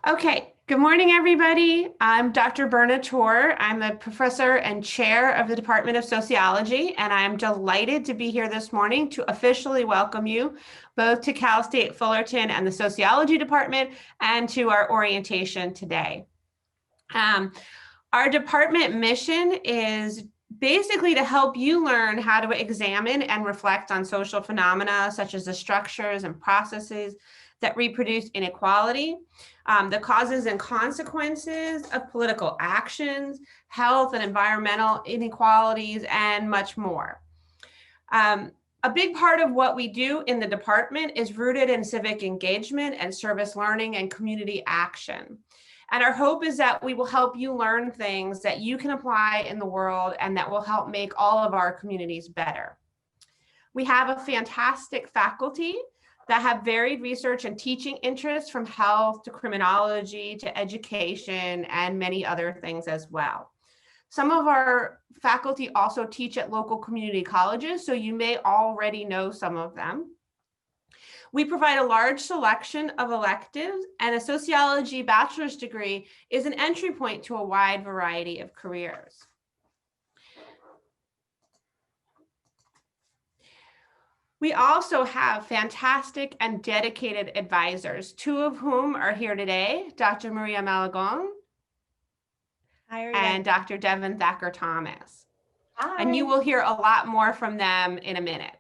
Okay, good morning, everybody. I'm Dr. Berna Tor. I'm a professor and chair of the Department of Sociology, and I'm delighted to be here this morning to officially welcome you both to Cal State Fullerton and the Sociology Department and to our orientation today. Our department mission is basically to help you learn how to examine and reflect on social phenomena such as the structures and processes that reproduce inequality, the causes and consequences of political actions, health and environmental inequalities, and much more. A big part of what we do in the department is rooted in civic engagement and service learning and community action. And our hope is that we will help you learn things that you can apply in the world and that will help make all of our communities better. We have a fantastic faculty that have varied research and teaching interests, from health to criminology to education and many other things as well. Some of our faculty also teach at local community colleges, so you may already know some of them. We provide a large selection of electives, and a sociology bachelor's degree is an entry point to a wide variety of careers. We also have fantastic and dedicated advisors, two of whom are here today, Dr. Maria Malagón and Dr. Devin Thacker-Thomas. Hi. And you will hear a lot more from them in a minute.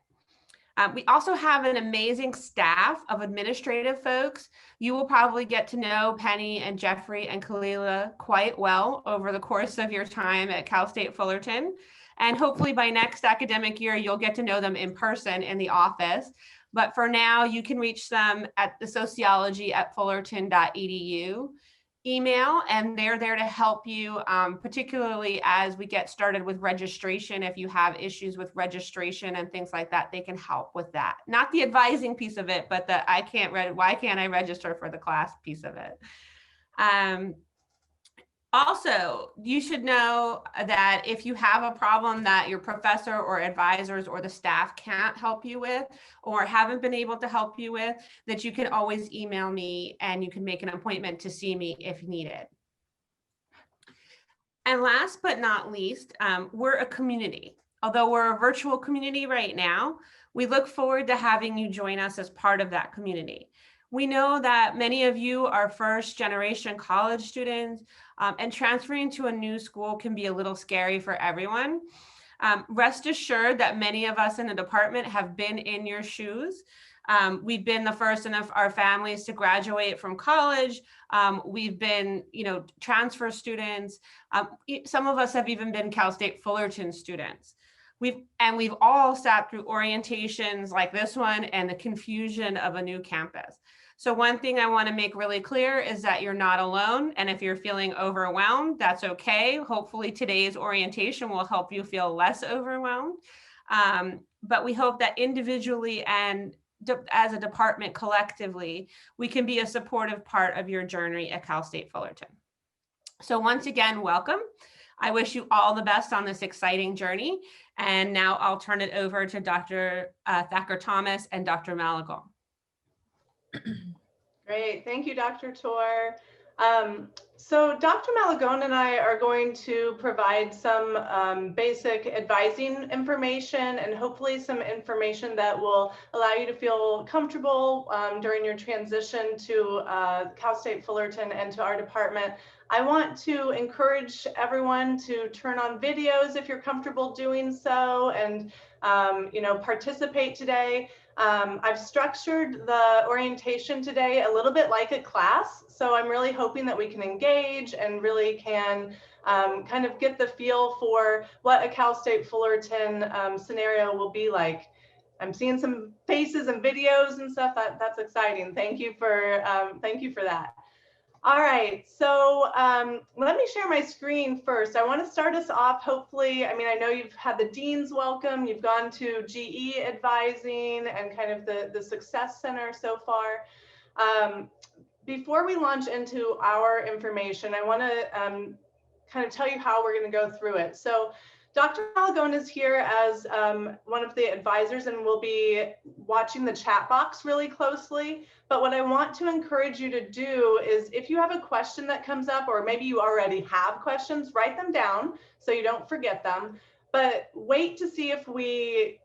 We also have an amazing staff of administrative folks. You will probably get to know Penny and Jeffrey and Kalila quite well over the course of your time at Cal State Fullerton. And hopefully by next academic year, you'll get to know them in person in the office. But for now, you can reach them at the sociology@fullerton.edu email, and they're there to help you, particularly as we get started with registration. If you have issues with registration and things like that, they can help with that. Not the advising piece of it, but the why can't I register for the class piece of it. Also, you should know that if you have a problem that your professor or advisors or the staff can't help you with or haven't been able to help you with, that you can always email me and you can make an appointment to see me if needed. And last but not least, we're a community. Although we're a virtual community right now, we look forward to having you join us as part of that community. We know that many of you are first generation college students, and transferring to a new school can be a little scary for everyone. Rest assured that many of us in the department have been in your shoes. We've been the first in our families to graduate from college. We've been, transfer students. Some of us have even been Cal State Fullerton students. We've all sat through orientations like this one and the confusion of a new campus. So one thing I want to make really clear is that you're not alone. And if you're feeling overwhelmed, that's okay. Hopefully today's orientation will help you feel less overwhelmed. But we hope that individually and as a department collectively, we can be a supportive part of your journey at Cal State Fullerton. So once again, welcome. I wish you all the best on this exciting journey. And now I'll turn it over to Dr. Thacker-Thomas and Dr. Malagón. Great, thank you, Dr. Tor. So Dr. Malagón and I are going to provide some basic advising information and hopefully some information that will allow you to feel comfortable during your transition to Cal State Fullerton and to our department. I want to encourage everyone to turn on videos if you're comfortable doing so, and participate today. I've structured the orientation today a little bit like a class, so I'm really hoping that we can engage and really can kind of get the feel for what a Cal State Fullerton scenario will be like. I'm seeing some faces and videos and stuff. That's exciting. Thank you for that. All right, so let me share my screen first. I want to start us off, hopefully. I know you've had the Dean's welcome, you've gone to GE advising and kind of the Success Center so far. Before we launch into our information, I want to kind of tell you how we're going to go through it. So Dr. Malagone is here as one of the advisors and will be watching the chat box really closely. But what I want to encourage you to do is if you have a question that comes up, or maybe you already have questions, write them down so you don't forget them. But wait to see if we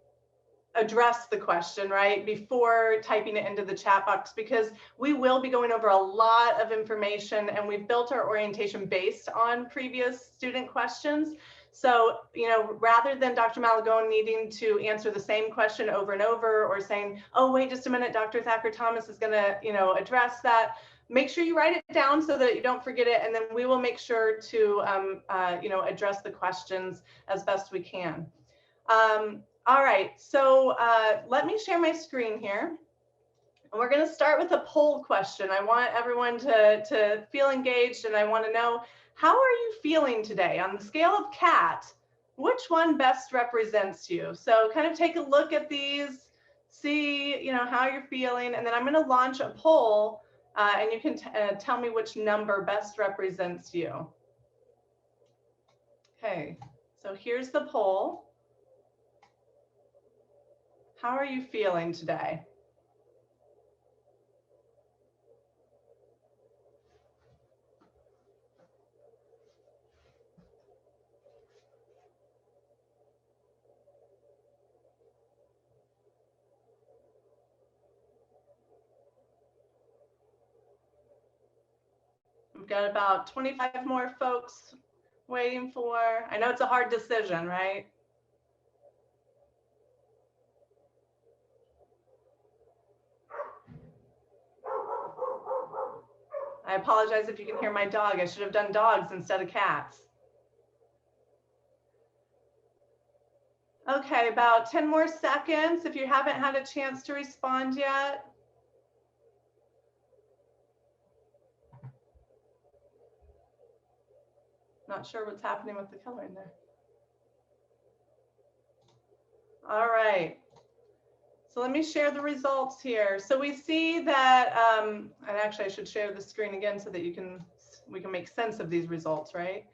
address the question, right, before typing it into the chat box, because we will be going over a lot of information and we've built our orientation based on previous student questions. So, you know, rather than Dr. Malagone needing to answer the same question over and over, or saying, oh, wait just a minute, Dr. Thacker Thomas is gonna, you know, address that, make sure you write it down so that you don't forget it, and then we will make sure to, you know, address the questions as best we can. All right, so let me share my screen here. And we're going to start with a poll question. I want everyone to feel engaged, and I want to know, how are you feeling today? On the scale of CAT, which one best represents you? So kind of take a look at these, see, you know, how you're feeling, and then I'm going to launch a poll, and you can tell me which number best represents you. Okay, so here's the poll. How are you feeling today? We've got about 25 more folks waiting for. I know it's a hard decision, right? I apologize if you can hear my dog. I should have done dogs instead of cats. Okay, about 10 more seconds if you haven't had a chance to respond yet. Not sure what's happening with the color in there. All right. So let me share the results here. So we see that, and actually I should share the screen again so that we can make sense of these results, right?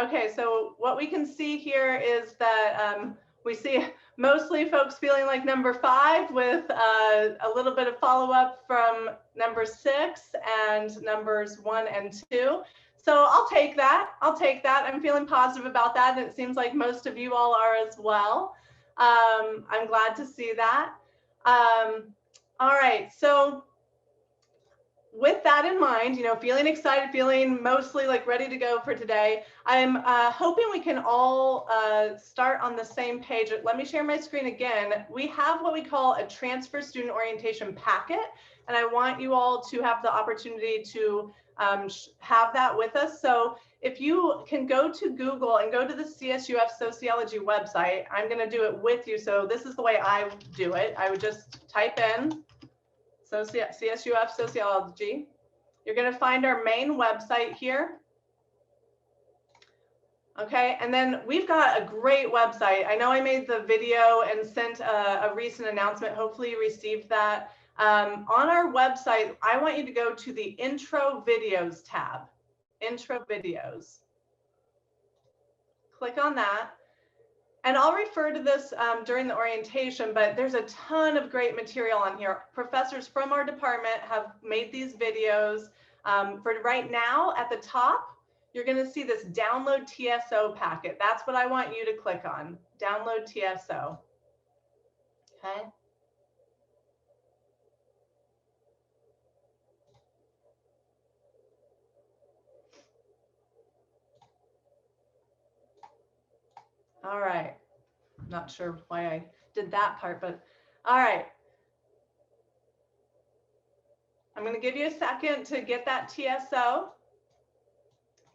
Okay, so what we can see here is that we see mostly folks feeling like number 5, with a little bit of follow-up from number 6 and numbers 1 and 2. So I'll take that. I'll take that. I'm feeling positive about that, and it seems like most of you all are as well. I'm glad to see that. All right, so with that in mind, you know, feeling excited, feeling mostly like ready to go for today, I'm hoping we can all start on the same page. Let me share my screen again. We have what we call a transfer student orientation packet, and I want you all to have the opportunity to have that with us. So if you can go to Google and go to the CSUF Sociology website, I'm going to do it with you. So this is the way I do it. I would just type in CSUF Sociology. You're going to find our main website here. Okay, and then we've got a great website. I know I made the video and sent a recent announcement. Hopefully you received that. On our website, I want you to go to the Intro Videos tab. Intro Videos. Click on that. And I'll refer to this during the orientation, but there's a ton of great material on here. Professors from our department have made these videos. For right now, at the top, you're going to see this download TSO packet. That's what I want you to click on, download TSO. Okay. All right. Not sure why I did that part, but all right. I'm going to give you a second to get that TSO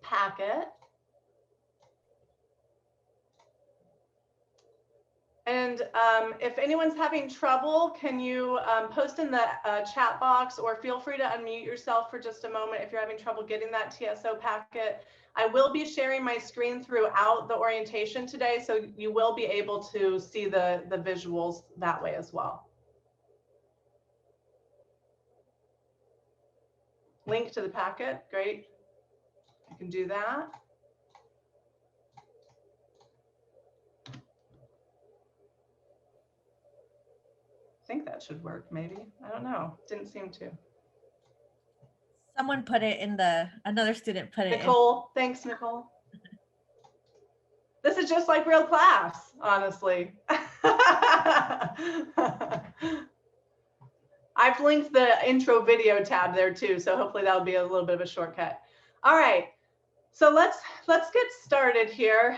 packet. And if anyone's having trouble, can you post in the chat box, or feel free to unmute yourself for just a moment if you're having trouble getting that TSO packet. I will be sharing my screen throughout the orientation today, so you will be able to see the visuals that way as well. Link to the packet, great. I can do that. think that should work, maybe. I don't know. Didn't seem to. Someone put it in another student put it Nicole, thanks, Nicole. This is just like real class, honestly. I've linked the intro video tab there too, so hopefully that'll be a little bit of a shortcut. All right, so let's get started here.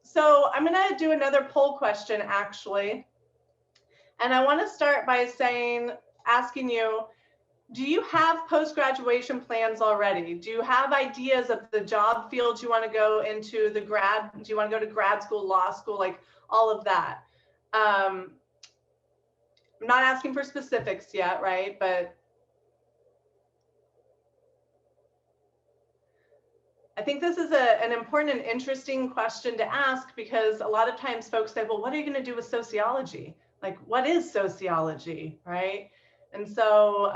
So I'm gonna do another poll question actually. And I wanna start by asking you, do you have post-graduation plans already? Do you have ideas of the job fields you want to go into, do you want to go to grad school, law school, like all of that? I'm not asking for specifics yet, right? But I think this is an important and interesting question to ask, because a lot of times folks say, well, what are you going to do with sociology? Like, what is sociology, right? And so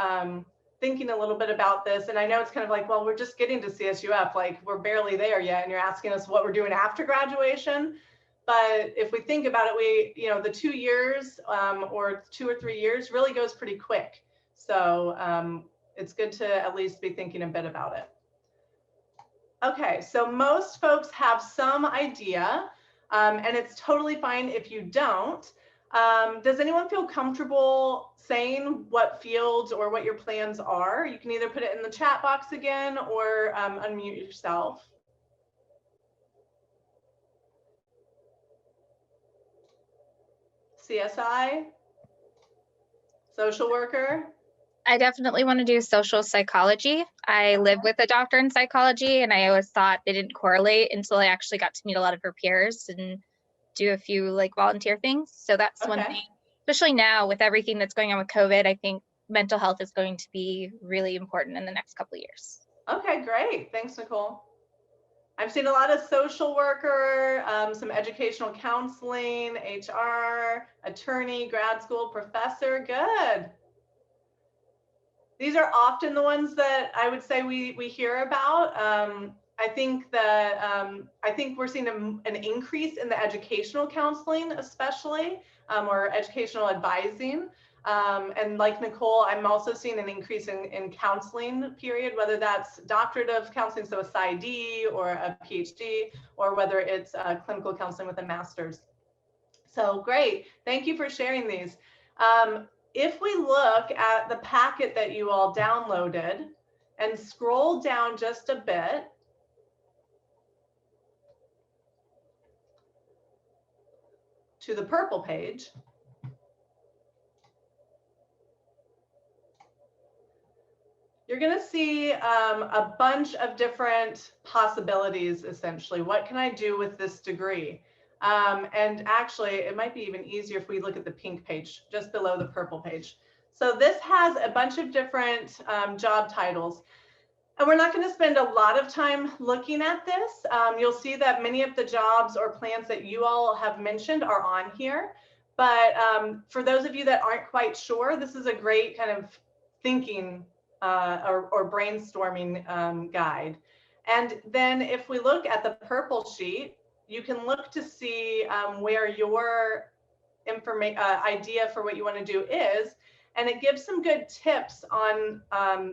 thinking a little bit about this, and I know it's kind of like, well, we're just getting to CSUF, like we're barely there yet, and you're asking us what we're doing after graduation. But if we think about it, the 2 years or 2 or 3 years really goes pretty quick. So it's good to at least be thinking a bit about it. Okay, so most folks have some idea, and it's totally fine if you don't. Does anyone feel comfortable saying what fields or what your plans are? You can either put it in the chat box again or unmute yourself. CSI, social worker. I definitely want to do social psychology. I live with a doctor in psychology, and I always thought they didn't correlate until I actually got to meet a lot of her peers and do a few like volunteer things. So that's one thing, especially now with everything that's going on with COVID. I think mental health is going to be really important in the next couple of years. Okay, great. Thanks, Nicole. I've seen a lot of social worker, some educational counseling, HR, attorney, grad school, professor. Good. These are often the ones that I would say we hear about. I think we're seeing an increase in the educational counseling, especially, or educational advising. And like Nicole, I'm also seeing an increase in counseling period, whether that's doctorate of counseling, so a PsyD or a PhD, or whether it's clinical counseling with a master's. So great, thank you for sharing these. If we look at the packet that you all downloaded and scroll down just a bit, to the purple page, you're going to see a bunch of different possibilities, essentially. What can I do with this degree? And actually, it might be even easier if we look at the pink page, just below the purple page. So this has a bunch of different job titles. And we're not going to spend a lot of time looking at this. You'll see that many of the jobs or plans that you all have mentioned are on here. But for those of you that aren't quite sure, this is a great kind of thinking or brainstorming guide. And then if we look at the purple sheet, you can look to see where your idea for what you want to do is, and it gives some good tips on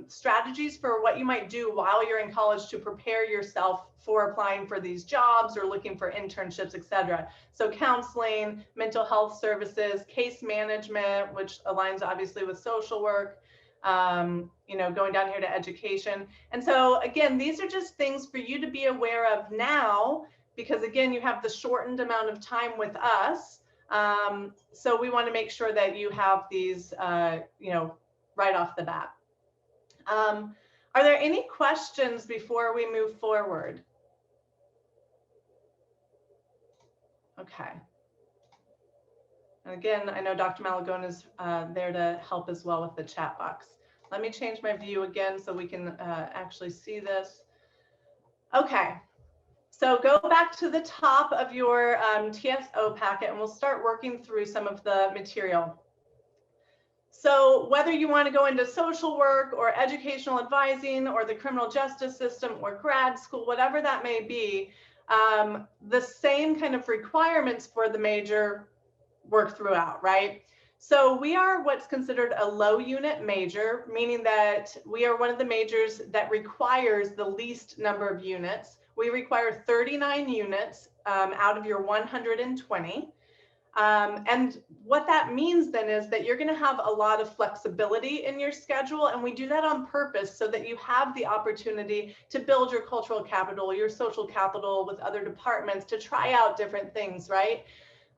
strategies for what you might do while you're in college to prepare yourself for applying for these jobs or looking for internships, etc. So counseling, mental health services, case management, which aligns obviously with social work, going down here to education. And so again, these are just things for you to be aware of now, because again, you have the shortened amount of time with us. So we want to make sure that you have these, right off the bat. Are there any questions before we move forward? Okay. And again, I know Dr. Malagone is there to help as well with the chat box. Let me change my view again so we can actually see this. Okay. So go back to the top of your TSO packet and we'll start working through some of the material. So whether you want to go into social work or educational advising or the criminal justice system or grad school, whatever that may be, the same kind of requirements for the major work throughout, right? So we are what's considered a low unit major, meaning that we are one of the majors that requires the least number of units. We require 39 units out of your 120. And what that means then is that you're going to have a lot of flexibility in your schedule. And we do that on purpose so that you have the opportunity to build your cultural capital, your social capital with other departments, to try out different things, right?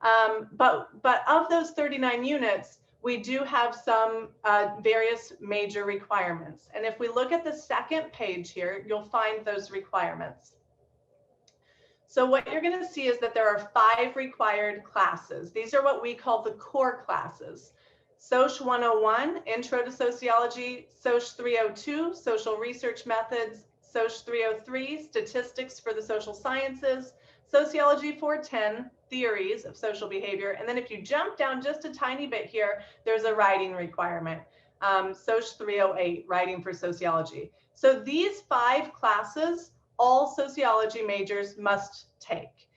But of those 39 units, we do have some various major requirements. And if we look at the second page here, you'll find those requirements. So what you're going to see is that there are 5 required classes. These are what we call the core classes. Soc 101, Intro to Sociology, Soc 302, Social Research Methods, Soc 303, Statistics for the Social Sciences, Sociology 410, Theories of Social Behavior. And then if you jump down just a tiny bit here, there's a writing requirement, Soc 308, Writing for Sociology. So these 5 classes, all sociology majors must take.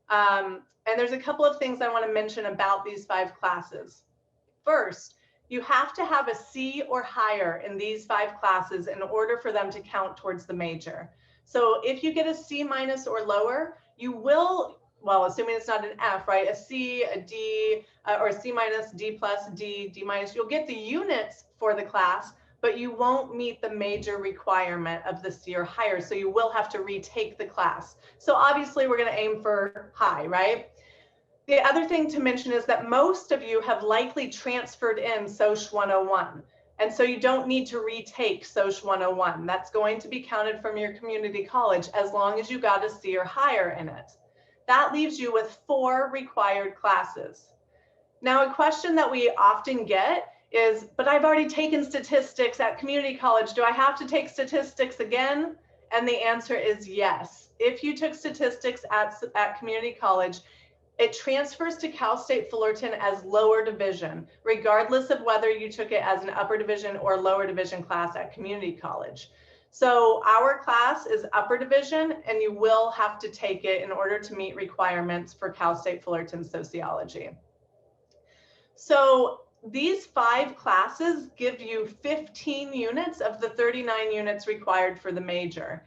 And there's a couple of things I want to mention about these 5 classes. First, you have to have a C or higher in these 5 classes in order for them to count towards the major. So if you get a C- or lower, you will, well, assuming it's not an F, right? A C, a D, or C-, D+, D, D-, you'll get the units for the class, but you won't meet the major requirement of the C or higher. So you will have to retake the class. So obviously we're going to aim for high, right? The other thing to mention is that most of you have likely transferred in Soc 101. And so you don't need to retake Soc 101. That's going to be counted from your community college as long as you got a C or higher in it. That leaves you with 4 required classes. Now, a question that we often get is, but I've already taken statistics at community college. Do I have to take statistics again? And the answer is yes. If you took statistics at community college, it transfers to Cal State Fullerton as lower division, regardless of whether you took it as an upper division or lower division class at community college. So our class is upper division, and you will have to take it in order to meet requirements for Cal State Fullerton sociology. So these 5 classes give you 15 units of the 39 units required for the major.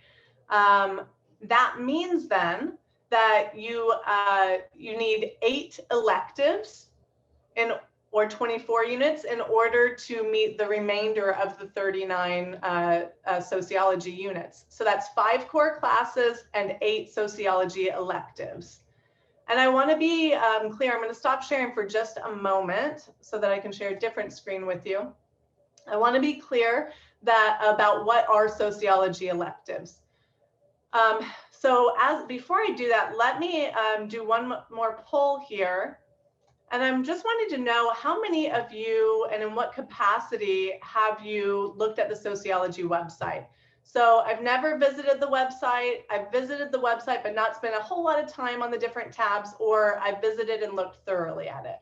That means then that you need 8 electives or 24 units in order to meet the remainder of the 39 sociology units. So that's 5 core classes and 8 sociology electives. And I want to be clear, I'm going to stop sharing for just a moment so that I can share a different screen with you. I want to be clear about what are sociology electives. So before I do that, let me do one more poll here. And I'm just wanting to know how many of you and in what capacity have you looked at the sociology website? So I've never visited the website. I've visited the website, but not spent a whole lot of time on the different tabs, or I've visited and looked thoroughly at it.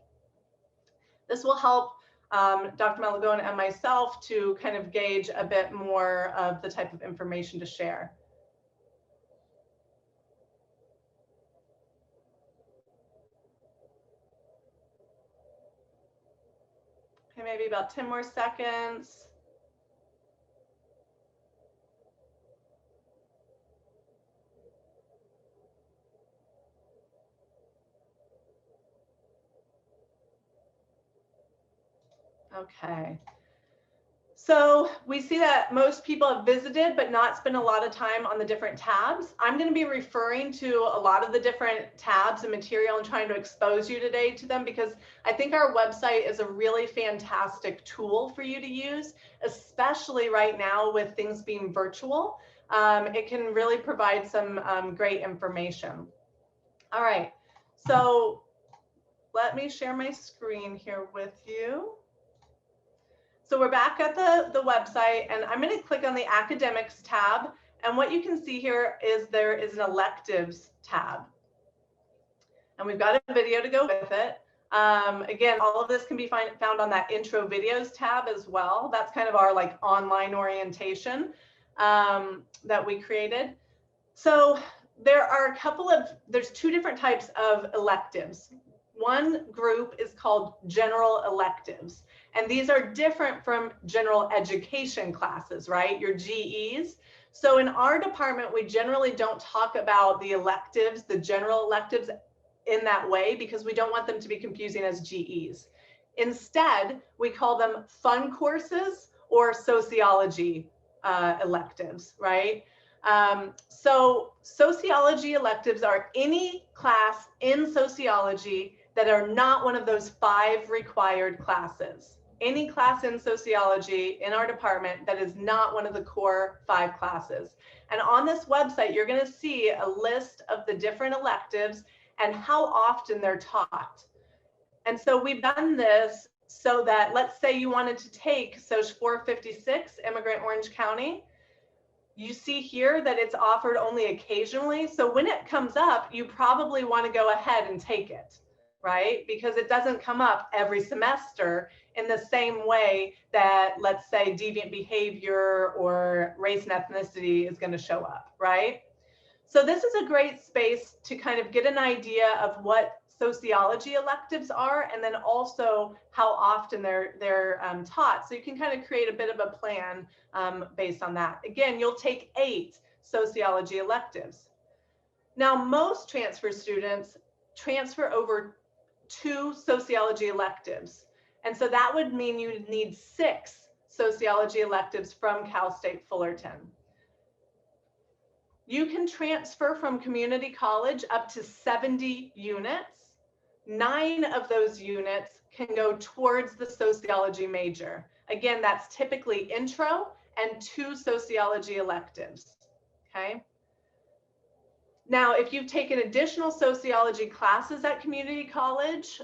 This will help Dr. Malagona and myself to kind of gauge a bit more of the type of information to share. Okay, maybe about 10 more seconds. Okay. So we see that most people have visited but not spent a lot of time on the different tabs. I'm going to be referring to a lot of the different tabs and material and trying to expose you today to them, because I think our website is a really fantastic tool for you to use, especially right now with things being virtual. It can really provide some great information. All right, so let me share my screen here with you. So we're back at the website, and I'm going to click on the academics tab. And what you can see here is there is an electives tab. And we've got a video to go with it. Again, all of this can be found on that intro videos tab as well. That's kind of our like online orientation that we created. So there are there's 2 different types of electives. One group is called general electives. And these are different from general education classes, right? Your GEs. So in our department, we generally don't talk about the electives, the general electives in that way, because we don't want them to be confusing as GEs. Instead, we call them fun courses or sociology electives, right? So sociology electives are any class in sociology that are not one of those 5 required classes. Any class in sociology in our department that is not one of the core 5 classes. And on this website, you're going to see a list of the different electives and how often they're taught. And so we've done this so that, let's say you wanted to take Soc 456, Immigrant Orange County. You see here that it's offered only occasionally. So when it comes up, you probably want to go ahead and take it, right? Because it doesn't come up every semester in the same way that, let's say, deviant behavior or race and ethnicity is going to show up, right? So this is a great space to kind of get an idea of what sociology electives are, and then also how often they're taught. So you can kind of create a bit of a plan based on that. Again, you'll take 8 sociology electives. Now, most transfer students transfer over 2 sociology electives. And so that would mean you need 6 sociology electives from Cal State Fullerton. You can transfer from community college up to 70 units. 9 of those units can go towards the sociology major. Again, that's typically intro and 2 sociology electives, okay? Now, if you've taken additional sociology classes at community college,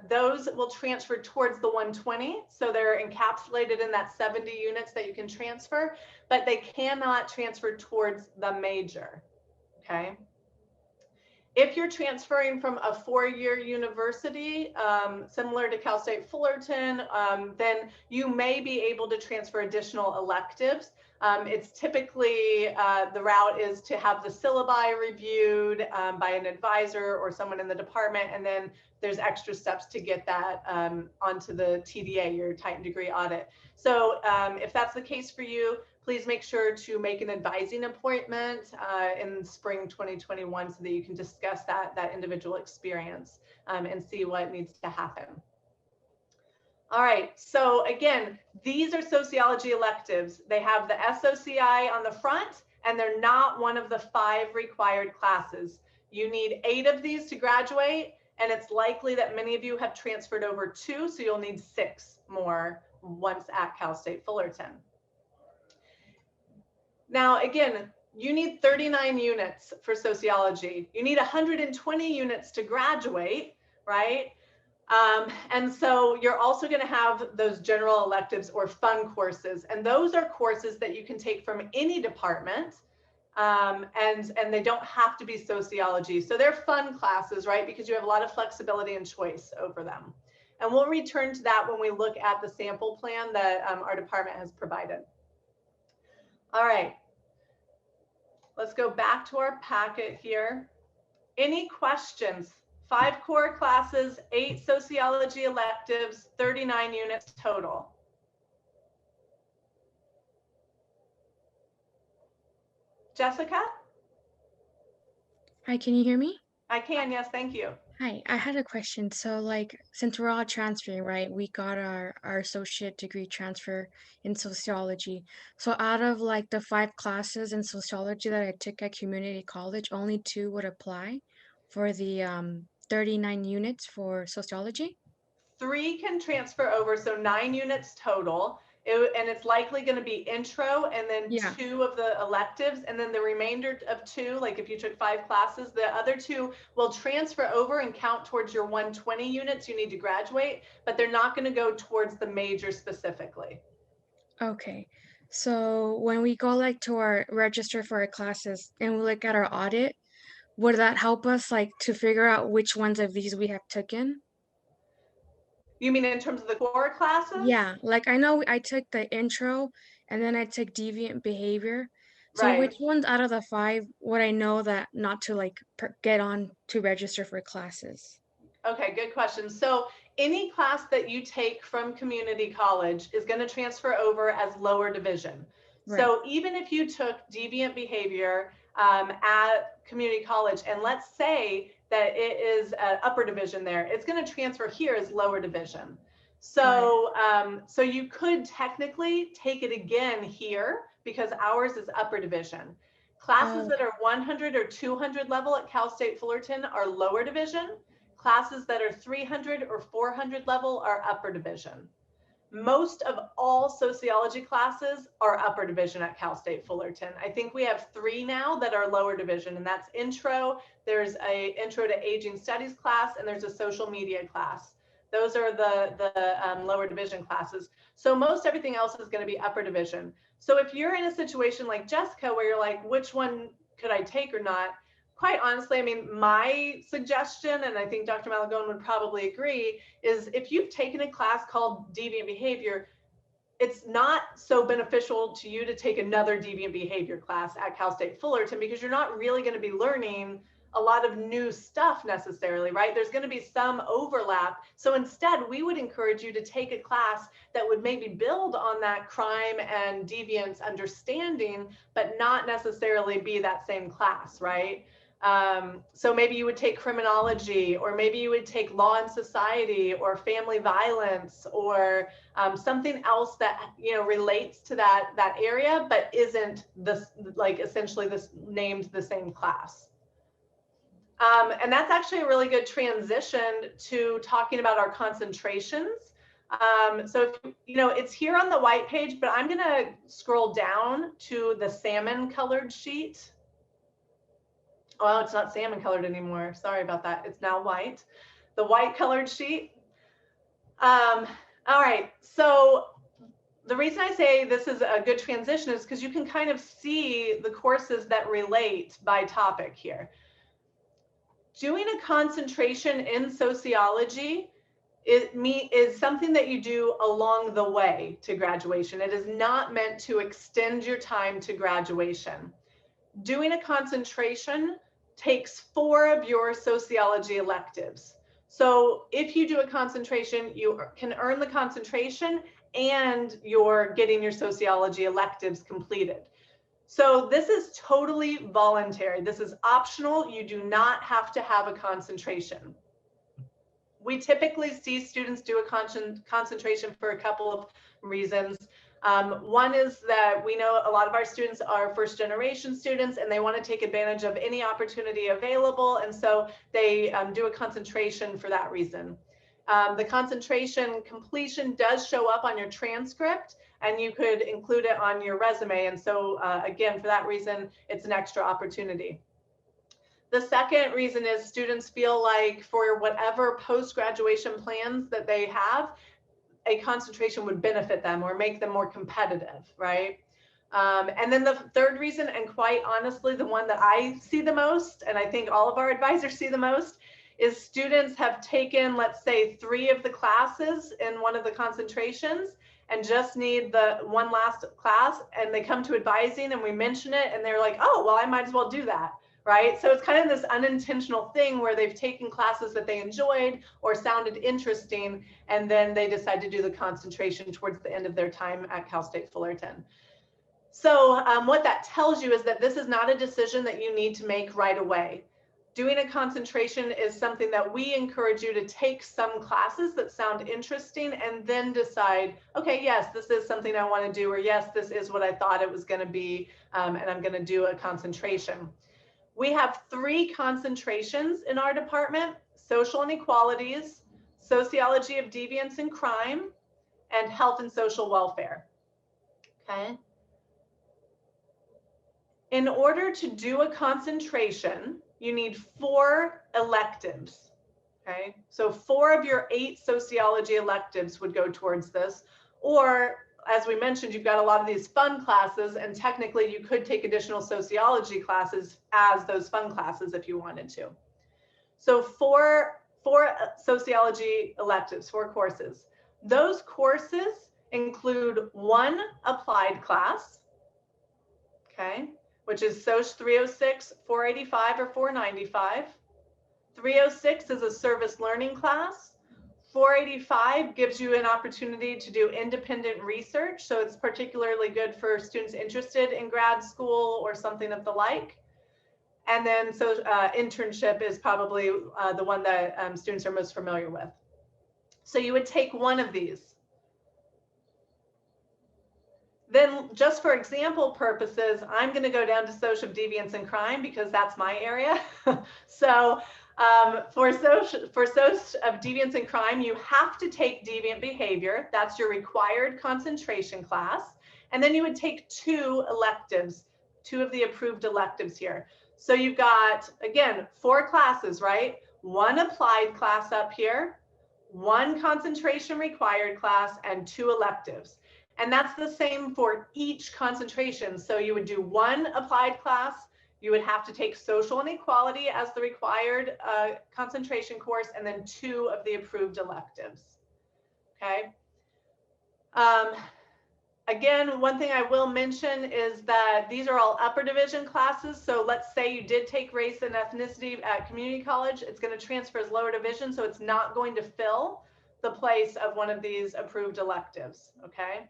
those will transfer towards the 120. So they're encapsulated in that 70 units that you can transfer, but they cannot transfer towards the major, okay? If you're transferring from a 4-year university, similar to Cal State Fullerton, then you may be able to transfer additional electives. It's typically, the route is to have the syllabi reviewed by an advisor or someone in the department, and then there's extra steps to get that onto the TDA, your Titan Degree Audit. So if that's the case for you, please make sure to make an advising appointment in spring 2021 so that you can discuss that individual experience and see what needs to happen. All right, so again, these are sociology electives. They have the SOCI on the front, and they're not one of the 5 required classes. You need 8 of these to graduate, and it's likely that many of you have transferred over 2, so you'll need 6 more once at Cal State Fullerton. Now, again, you need 39 units for sociology. You need 120 units to graduate, right? And so you're also going to have those general electives or fun courses. And those are courses that you can take from any department. And they don't have to be sociology. So they're fun classes, right? Because you have a lot of flexibility and choice over them. And we'll return to that when we look at the sample plan that our department has provided. All right. Let's go back to our packet here. Any questions? 5 core classes, 8 sociology electives, 39 units total. Jessica? Hi, can you hear me? I can, yes, thank you. Hi, I had a question. So like, since we're all transferring, right, we got our associate degree transfer in sociology. So out of like the 5 classes in sociology that I took at community college, only 2 would apply for the 39 units for sociology? 3 can transfer over, so 9 units total. And it's likely going to be intro and then 2 of the electives, and then the remainder of 2, like if you took 5 classes, the other 2 will transfer over and count towards your 120 units you need to graduate, but they're not going to go towards the major specifically. Okay. So when we go like to our register for our classes and we look at our audit, would that help us like to figure out which ones of these we have taken? You mean in terms of the core classes? Yeah, like I know I took the intro and then I took deviant behavior. So Right. which ones out of the 5 would I know that not to like get on to register for classes? Okay, good question. So any class that you take from community college is going to transfer over as lower division. Right. So even if you took deviant behavior at community college, and let's say that it is an upper division there, it's going to transfer here as lower division. So, so you could technically take it again here because ours is upper division. Classes that are 100 or 200 level at Cal State Fullerton are lower division. Classes that are 300 or 400 level are upper division. Most of all sociology classes are upper division at Cal State Fullerton. I think we have 3 now that are lower division, and that's intro, there's a intro to aging studies class, and there's a social media class. Those are the lower division classes. So most everything else is going to be upper division. So if you're in a situation like Jessica, where you're like, which one could I take or not? Quite honestly, I mean, my suggestion, and I think Dr. Malagone would probably agree, is if you've taken a class called deviant behavior, it's not so beneficial to you to take another deviant behavior class at Cal State Fullerton, because you're not really going to be learning a lot of new stuff necessarily, right? There's going to be some overlap. So instead, we would encourage you to take a class that would maybe build on that crime and deviance understanding, but not necessarily be that same class, right? So maybe you would take criminology, or maybe you would take law and society, or family violence, or something else that, you know, relates to that area, but isn't this, like, essentially this named the same class. And that's actually a really good transition to talking about our concentrations. So, if, you know, it's here on the white page, but I'm going to scroll down to the salmon colored sheet. Oh, it's not salmon colored anymore. Sorry about that. It's now white. The white colored sheet. All right. So the reason I say this is a good transition is because you can kind of see the courses that relate by topic here. Doing a concentration in sociology is something that you do along the way to graduation. It is not meant to extend your time to graduation. Doing a concentration takes 4 of your sociology electives. So if you do a concentration, you can earn the concentration and you're getting your sociology electives completed. So this is totally voluntary. This is optional. You do not have to have a concentration. We typically see students do a concentration for a couple of reasons. One is that we know a lot of our students are first generation students and they want to take advantage of any opportunity available. And so they do a concentration for that reason. The concentration completion does show up on your transcript and you could include it on your resume. And so again, for that reason, it's an extra opportunity. The second reason is students feel like for whatever post-graduation plans that they have, a concentration would benefit them or make them more competitive, right? And then the third reason, and quite honestly, the one that I see the most, and I think all of our advisors see the most, is students have taken, let's say, 3 of the classes in one of the concentrations and just need the one last class, and they come to advising and we mention it and they're like, oh, well, I might as well do that. Right? So it's kind of this unintentional thing where they've taken classes that they enjoyed or sounded interesting, and then they decide to do the concentration towards the end of their time at Cal State Fullerton. So what that tells you is that this is not a decision that you need to make right away. Doing a concentration is something that we encourage you to take some classes that sound interesting and then decide, okay, yes, this is something I want to do, or yes, this is what I thought it was going to be, and I'm going to do a concentration. We have 3 concentrations in our department: social inequalities, sociology of deviance and crime, and health and social welfare. Okay. In order to do a concentration, you need 4 electives. Okay. So 4 of your 8 sociology electives would go towards this, or as we mentioned, you've got a lot of these fun classes, and technically you could take additional sociology classes as those fun classes if you wanted to. So 4 sociology electives, 4 courses. Those courses include 1 applied class, okay, which is Soc 306, 485, or 495, 306 is a service learning class. 485 gives you an opportunity to do independent research. So it's particularly good for students interested in grad school or something of the like. And then so internship is probably the one that students are most familiar with. So you would take one of these. Then just for example purposes, I'm going to go down to social deviance and crime because that's my area. So for social of deviance and crime, you have to take deviant behavior. That's your required concentration class. And then you would take 2 electives, 2 of the approved electives here. So you've got, again, 4 classes, right? 1 applied class up here, 1 concentration required class, and 2 electives. And that's the same for each concentration. So you would do 1 applied class, you would have to take social inequality as the required concentration course, and then 2 of the approved electives. Okay. Again, one thing I will mention is that these are all upper division classes. So let's say you did take race and ethnicity at community college, it's going to transfer as lower division. So it's not going to fill the place of one of these approved electives. Okay.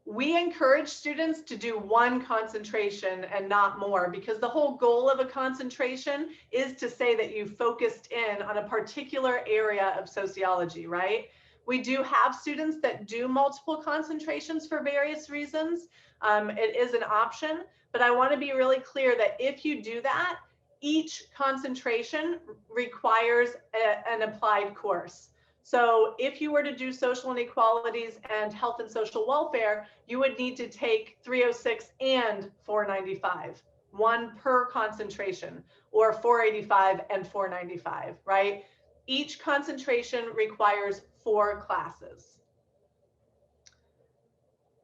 We encourage students to do 1 concentration and not more, because the whole goal of a concentration is to say that you focused in on a particular area of sociology, right? We do have students that do multiple concentrations for various reasons. It is an option, but I want to be really clear that if you do that, each concentration requires an applied course. So if you were to do social inequalities and health and social welfare, you would need to take 306 and 495, 1 per concentration, or 485 and 495, right? Each concentration requires 4 classes.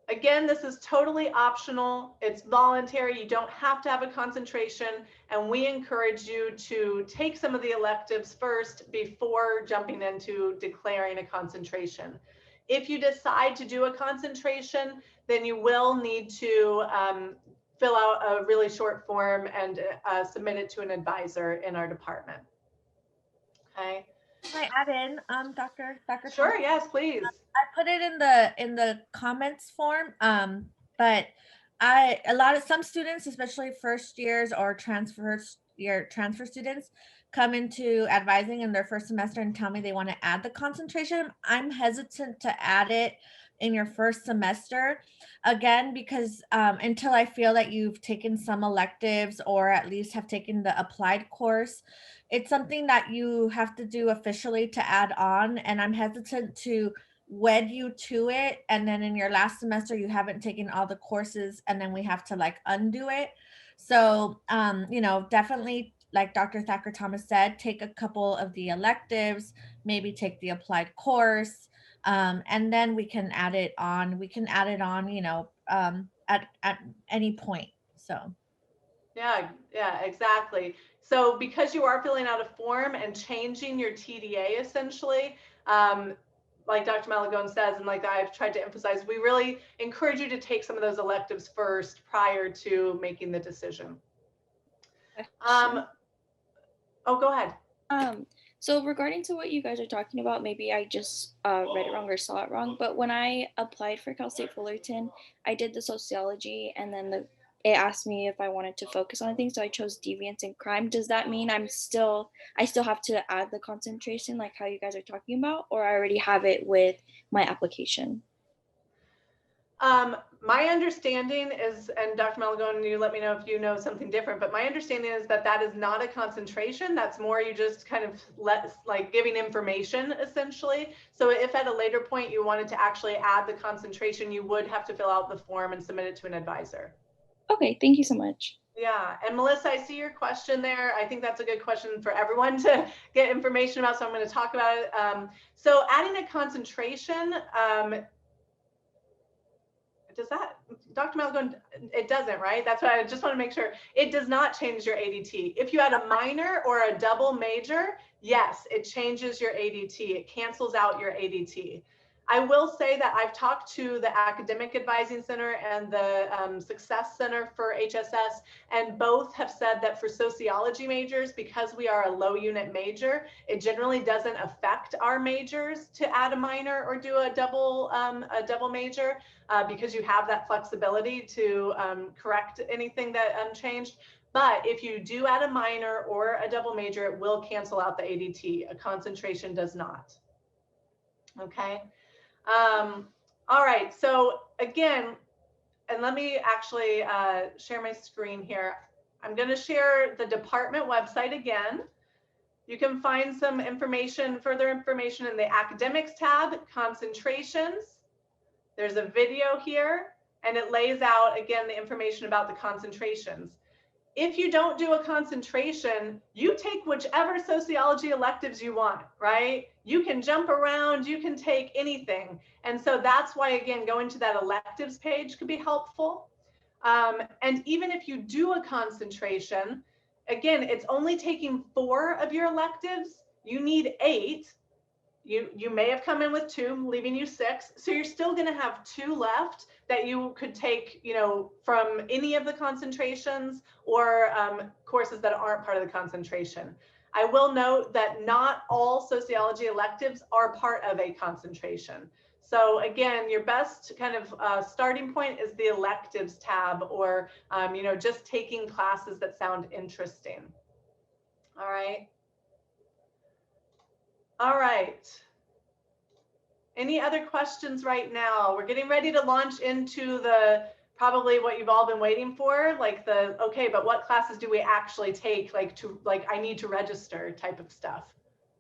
Again, this is totally optional. It's voluntary. You don't have to have a concentration. And we encourage you to take some of the electives first before jumping into declaring a concentration. If you decide to do a concentration, then you will need to fill out a really short form and submit it to an advisor in our department. Okay. Can I add in, Dr. Sure, Thomas? yes, please. I put it in the comments form, but some students, especially first years or transfer students, come into advising in their first semester and tell me they want to add the concentration. I'm hesitant to add it in your first semester, again, because until I feel that you've taken some electives or at least have taken the applied course, it's something that you have to do officially to add on, and I'm hesitant to wed you to it, and then in your last semester you haven't taken all the courses, and then we have to like undo it. So you know, definitely, like Dr. Thacker Thomas said, take a couple of the electives, maybe take the applied course, and then we can add it on. We can add it on, you know, at any point. So yeah, exactly. So because you are filling out a form and changing your TDA essentially, like Dr. Malagone says, and like I've tried to emphasize, we really encourage you to take some of those electives first prior to making the decision. Oh, go ahead. So regarding to what you guys are talking about, maybe I just read it wrong or saw it wrong, but when I applied for Cal State Fullerton, I did the sociology, and then it asked me if I wanted to focus on things, so I chose deviance and crime. Does that mean I still have to add the concentration like how you guys are talking about, or I already have it with my application? My understanding is, and Dr. Malagone, you let me know if you know something different, but my understanding is that that is not a concentration. That's more you just kind of like giving information essentially. So if at a later point you wanted to actually add the concentration, you would have to fill out the form and submit it to an advisor. Okay, thank you so much. Yeah, and Melissa, I see your question there. I think that's a good question for everyone to get information about, so I'm going to talk about it. So adding a concentration, does that, Dr. Malagone, it doesn't, right? That's why I just want to make sure. It does not change your ADT. If you had a minor or a double major, yes, it changes your ADT. It cancels out your ADT. I will say that I've talked to the Academic Advising Center and the Success Center for HSS, and both have said that for sociology majors, because we are a low unit major, it generally doesn't affect our majors to add a minor or do a double major because you have that flexibility to correct anything that changed. But if you do add a minor or a double major, it will cancel out the ADT. A concentration does not. Okay. All right, so again, and let me actually share my screen here. I'm going to share the department website again. You can find some information, further information in the academics tab, concentrations. There's a video here, and it lays out, again, the information about the concentrations. If you don't do a concentration, you take whichever sociology electives you want, right? You can jump around, you can take anything. And so that's why, again, going to that electives page could be helpful. And even if you do a concentration, again, it's only taking 4 of your electives. You need 8. You may have come in with 2, leaving you 6. So you're still going to have 2 left that you could take, you know, from any of the concentrations or courses that aren't part of the concentration. I will note that not all sociology electives are part of a concentration. So again, your best kind of starting point is the electives tab, or you know, just taking classes that sound interesting. All right. All right. Any other questions right now? We're getting ready to launch into the probably what you've all been waiting for, like the, okay, but what classes do we actually take, like I need to register type of stuff.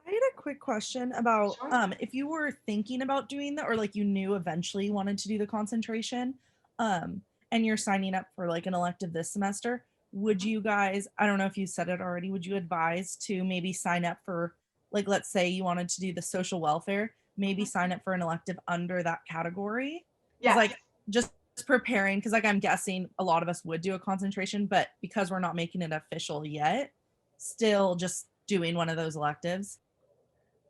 I had a quick question about Sure. if you were thinking about doing that, or like you knew eventually you wanted to do the concentration, and you're signing up for like an elective this semester, would you guys, I don't know if you said it already, would you advise to maybe sign up for, like, let's say you wanted to do the social welfare, maybe sign up for an elective under that category? Yes. Like just preparing, because like I'm guessing a lot of us would do a concentration, but because we're not making it official yet, still just doing one of those electives.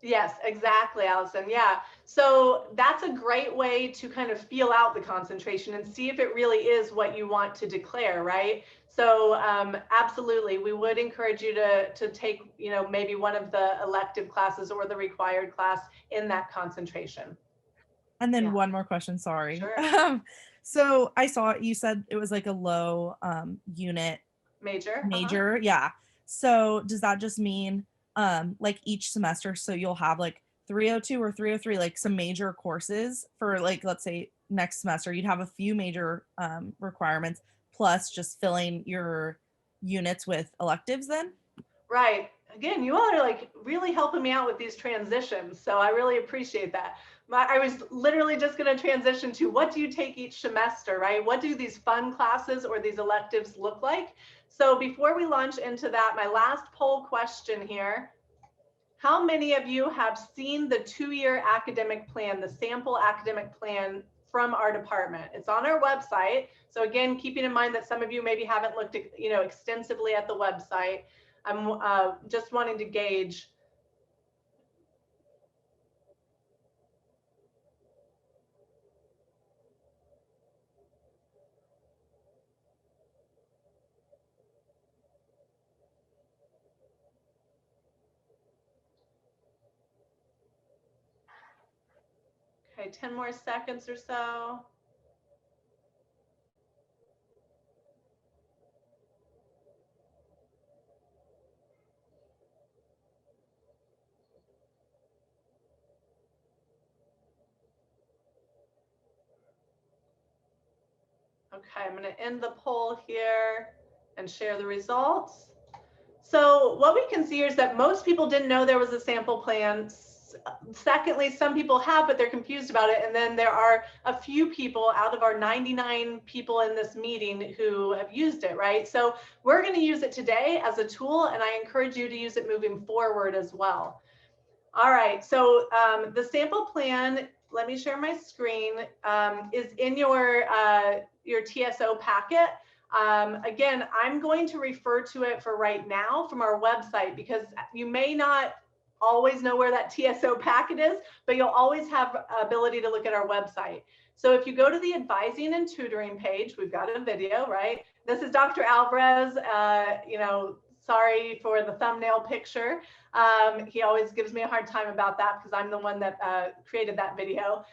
Yes, exactly, Allison. Yeah. So that's a great way to kind of feel out the concentration and see if it really is what you want to declare, right? So absolutely, we would encourage you to take, you know, maybe one of the elective classes or the required class in that concentration. And then Yeah. one more question, sorry. Sure. So I saw you said it was like a low unit Major. yeah. So does that just mean like each semester, so you'll have like 302 or 303, like some major courses for, like, let's say next semester you'd have a few major requirements plus just filling your units with electives then? Right. Again, you all are like really helping me out with these transitions, so I really appreciate that. I was literally just going to transition to what do you take each semester, right? What do these fun classes or these electives look like? So before we launch into that, my last poll question here, how many of you have seen the 2-year academic plan, the sample academic plan from our department? It's on our website. So again, keeping in mind that some of you maybe haven't looked, you know, extensively at the website. I'm just wanting to gauge. Okay, 10 more seconds or so. Okay, I'm going to end the poll here and share the results. So what we can see here is that most people didn't know there was a sample plan. Secondly, some people have, but they're confused about it. And then there are a few people out of our 99 people in this meeting who have used it, right? So we're going to use it today as a tool, and I encourage you to use it moving forward as well. All right, so the sample plan, let me share my screen, is in your TSO packet. Again, I'm going to refer to it for right now from our website because you may not always know where that TSO packet is, but you'll always have ability to look at our website. So if you go to the advising and tutoring page, we've got a video, right? This is Dr. Alvarez, you know, sorry for the thumbnail picture. He always gives me a hard time about that because I'm the one that created that video.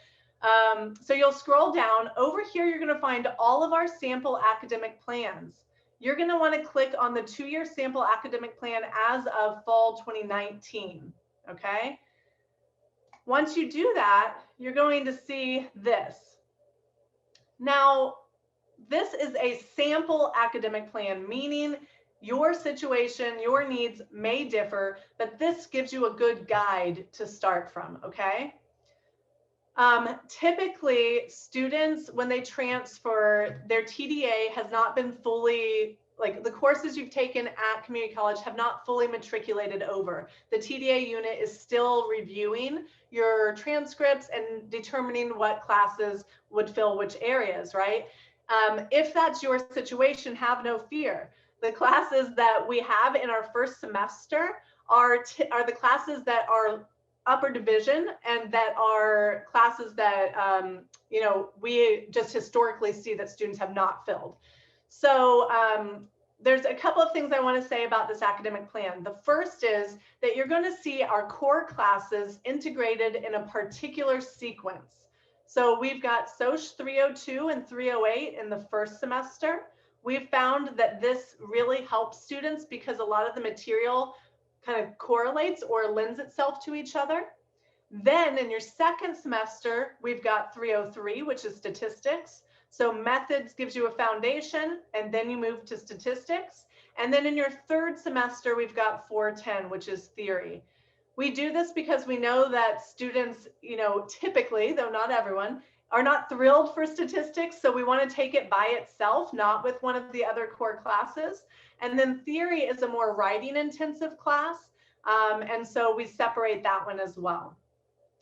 So you'll scroll down. Over here, you're going to find all of our sample academic plans. You're going to want to click on the 2-year sample academic plan as of fall 2019, okay? Once you do that, you're going to see this. Now, this is a sample academic plan, meaning your situation, your needs may differ, but this gives you a good guide to start from, okay? Typically, students, when they transfer, their TDA has not been fully, like the courses you've taken at community college have not fully matriculated over. The TDA unit is still reviewing your transcripts and determining what classes would fill which areas, right? If that's your situation, have no fear. The classes that we have in our first semester are the classes that are upper division and that are classes that, you know, we just historically see that students have not filled. So there's a couple of things I want to say about this academic plan. The first is that you're going to see our core classes integrated in a particular sequence. So we've got Soc 302 and 308 in the first semester. We've found that this really helps students because a lot of the material kind of correlates or lends itself to each other. Then in your second semester, we've got 303, which is statistics. So methods gives you a foundation, and then you move to statistics. And then in your third semester, we've got 410, which is theory. We do this because we know that students, you know, typically, though not everyone, are not thrilled for statistics. So we want to take it by itself, not with one of the other core classes. And then theory is a more writing intensive class. And so we separate that one as well.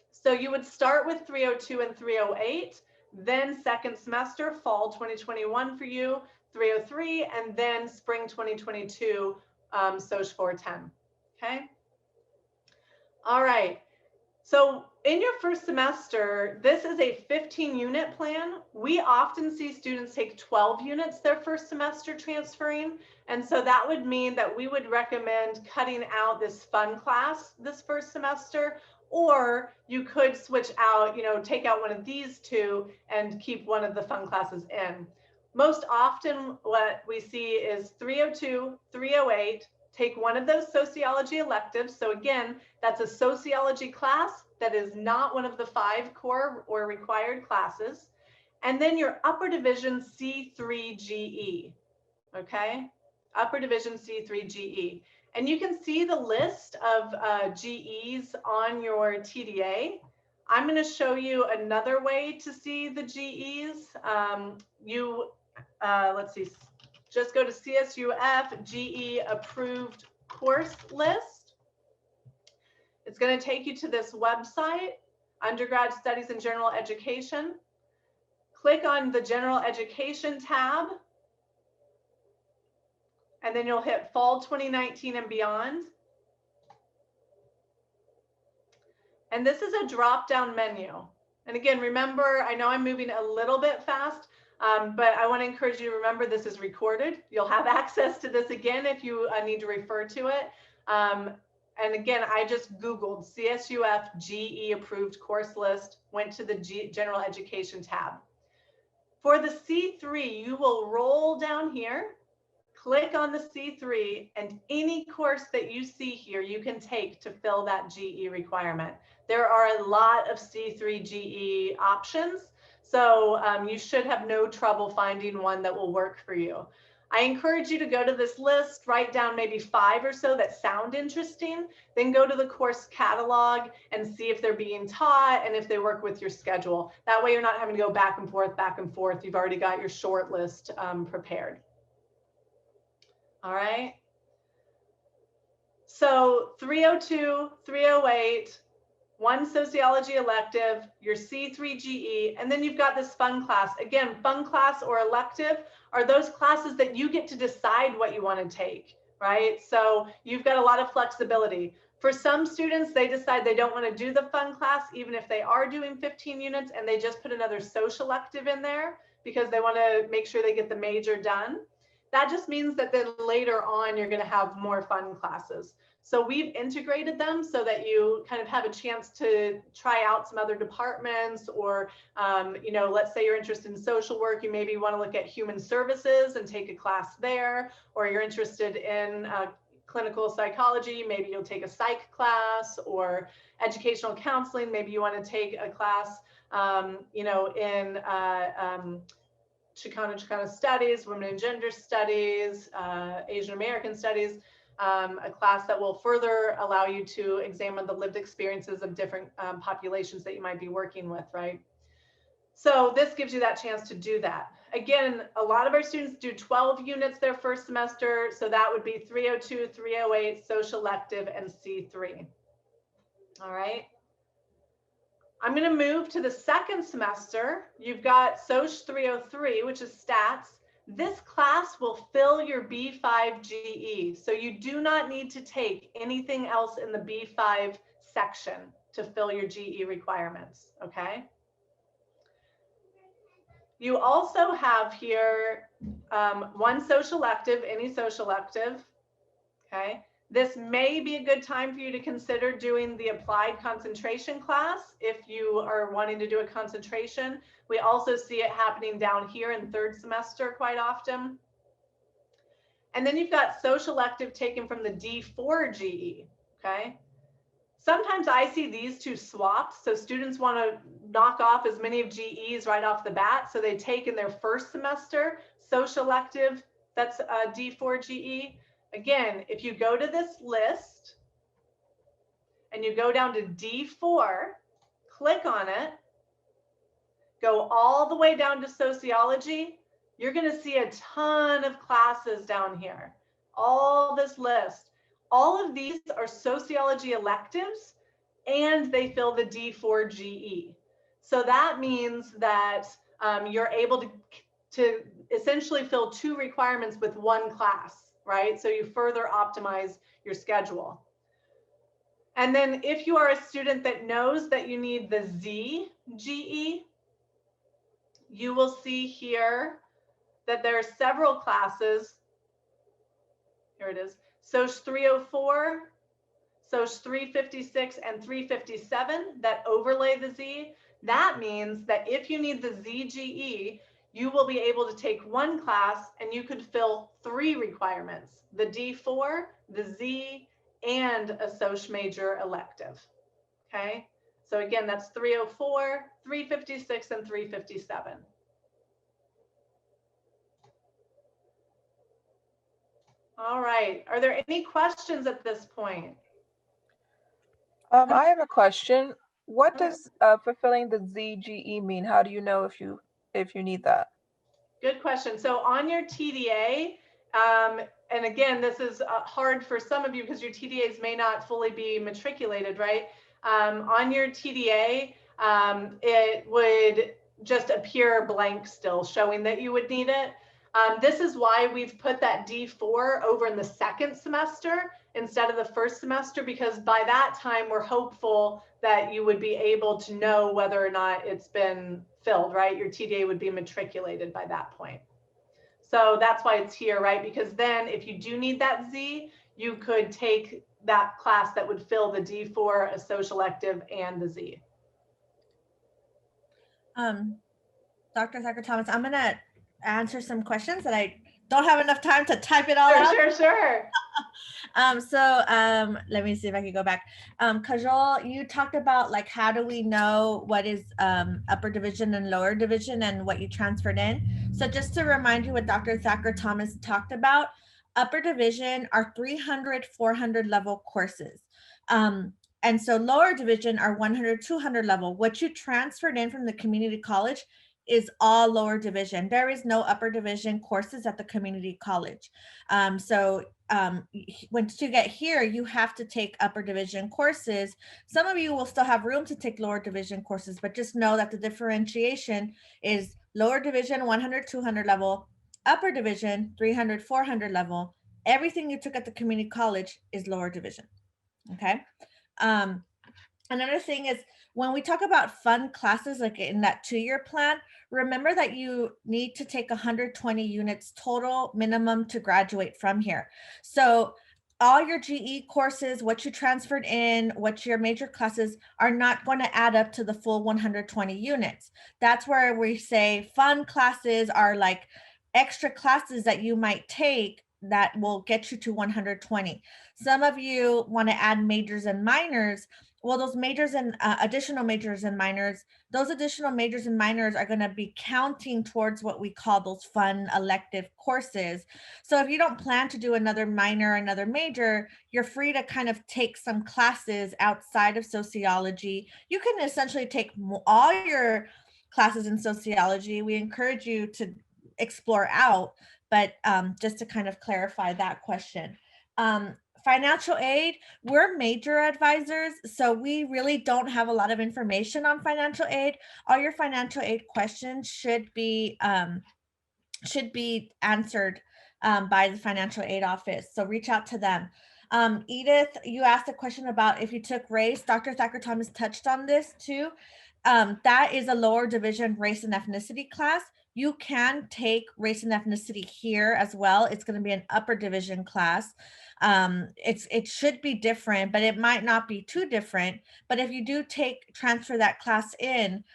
So you would start with 302 and 308, then second semester, fall 2021 for you, 303, and then spring 2022, Soc 410, okay? All right, so in your first semester, this is a 15-unit plan. We often see students take 12 units their first semester transferring. And so that would mean that we would recommend cutting out this fun class this first semester, or you could switch out, you know, take out one of these two and keep one of the fun classes in. Most often what we see is 302, 308, take one of those sociology electives. So again, that's a sociology class that is not one of the 5 core or required classes. And then your upper division C3GE, okay? Upper division C3GE. And you can see the list of GEs on your TDA. I'm going to show you another way to see the GEs. Let's see, just go to CSUF GE approved course list. It's going to take you to this website, Undergrad Studies in General Education. Click on the General Education tab. And then you'll hit fall 2019 and beyond. And this is a drop-down menu. And again, remember, I know I'm moving a little bit fast, but I want to encourage you to remember this is recorded. You'll have access to this again if you need to refer to it. And again, I just Googled CSUF GE approved course list, went to the General Education tab. For the C3, you will roll down here, click on the C3, and any course that you see here, you can take to fill that GE requirement. There are a lot of C3 GE options, so you should have no trouble finding one that will work for you. I encourage you to go to this list, write down maybe 5 or so that sound interesting, then go to the course catalog and see if they're being taught and if they work with your schedule. That way you're not having to go back and forth. You've already got your short list prepared. All right. So 302, 308, 1 sociology elective, your C3GE, and then you've got this fun class. Again, fun class or elective are those classes that you get to decide what you want to take, right? So you've got a lot of flexibility. For some students, they decide they don't want to do the fun class, even if they are doing 15 units, and they just put another social elective in there because they want to make sure they get the major done. That just means that then later on, you're going to have more fun classes. So we've integrated them so that you kind of have a chance to try out some other departments, or, you know, let's say you're interested in social work, you maybe want to look at human services and take a class there, or you're interested in clinical psychology, maybe you'll take a psych class, or educational counseling, maybe you want to take a class, you know, in Chicano studies, women and gender studies, Asian American studies, a class that will further allow you to examine the lived experiences of different populations that you might be working with, right? So this gives you that chance to do that. Again, a lot of our students do 12 units their first semester. So that would be 302, 308, social elective, and C3. All right. I'm going to move to the second semester. You've got Soc 303, which is stats. This class will fill your B5 GE. So you do not need to take anything else in the B5 section to fill your GE requirements. Okay. You also have here one social elective, any social elective, okay? This may be a good time for you to consider doing the applied concentration class if you are wanting to do a concentration. We also see it happening down here in third semester quite often. And then you've got social elective taken from the D4 GE, okay? Sometimes I see these two swapped. So students want to knock off as many of GEs right off the bat. So they take in their first semester social elective, that's D4 GE. Again, if you go to this list and you go down to D4, click on it, go all the way down to sociology, you're going to see a ton of classes down here, all this list. All of these are sociology electives, and they fill the D4 GE. So that means that you're able to essentially fill two requirements with one class, right? So you further optimize your schedule. And then if you are a student that knows that you need the Z GE, you will see here that there are several classes. Here it is. Soc 304, Soc 356, and 357 that overlay the Z. That means that if you need the ZGE, you will be able to take one class and you could fill three requirements, the D4, the Z, and a Soc major elective, okay? So again, that's 304, 356, and 357. All right, are there any questions at this point? I have a question. What does fulfilling the ZGE mean? How do you know if you need that? Good question. So on your TDA, and again, this is hard for some of you because your TDAs may not fully be matriculated, right? On your TDA, it would just appear blank still, showing that you would need it. This is why we've put that D4 over in the second semester instead of the first semester, because by that time we're hopeful that you would be able to know whether or not it's been filled, right? Your TDA would be matriculated by that point. So that's why it's here, right? Because then if you do need that Z, you could take that class that would fill the D4, a social elective, and the Z. Dr. Thomas, I'm gonna answer some questions that I don't have enough time to type it all out. Sure. Let me see if I can go back. Kajol, you talked about like, how do we know what is upper division and lower division and what you transferred in? So just to remind you what Dr. Thacker Thomas talked about, upper division are 300, 400 level courses. And so lower division are 100, 200 level. What you transferred in from the community college is all lower division. There is no upper division courses at the community college. Once you get here, you have to take upper division courses. Some of you will still have room to take lower division courses, but just know that the differentiation is lower division 100, 200 level, upper division 300, 400 level. Everything you took at the community college is lower division. Okay. Another thing is when we talk about fun classes, like in that 2-year plan, remember that you need to take 120 units total minimum to graduate from here. So all your GE courses, what you transferred in, what your major classes are not going to add up to the full 120 units. That's where we say fun classes are like extra classes that you might take that will get you to 120. Some of you want to add majors and minors. Well, those majors and additional majors and minors, those additional majors and minors are going to be counting towards what we call those fun elective courses. So if you don't plan to do another minor, another major, you're free to kind of take some classes outside of sociology. You can essentially take all your classes in sociology. We encourage you to explore out, but just to kind of clarify that question. Financial aid, we're major advisors, so we really don't have a lot of information on financial aid. All your financial aid questions should be answered by the financial aid office, so reach out to them. Edith, you asked a question about if you took race. Dr. Thacker Thomas touched on this too. That is a lower division race and ethnicity class. You can take race and ethnicity here as well. It's going to be an upper division class. It should be different, but it might not be too different. But if you do transfer that class in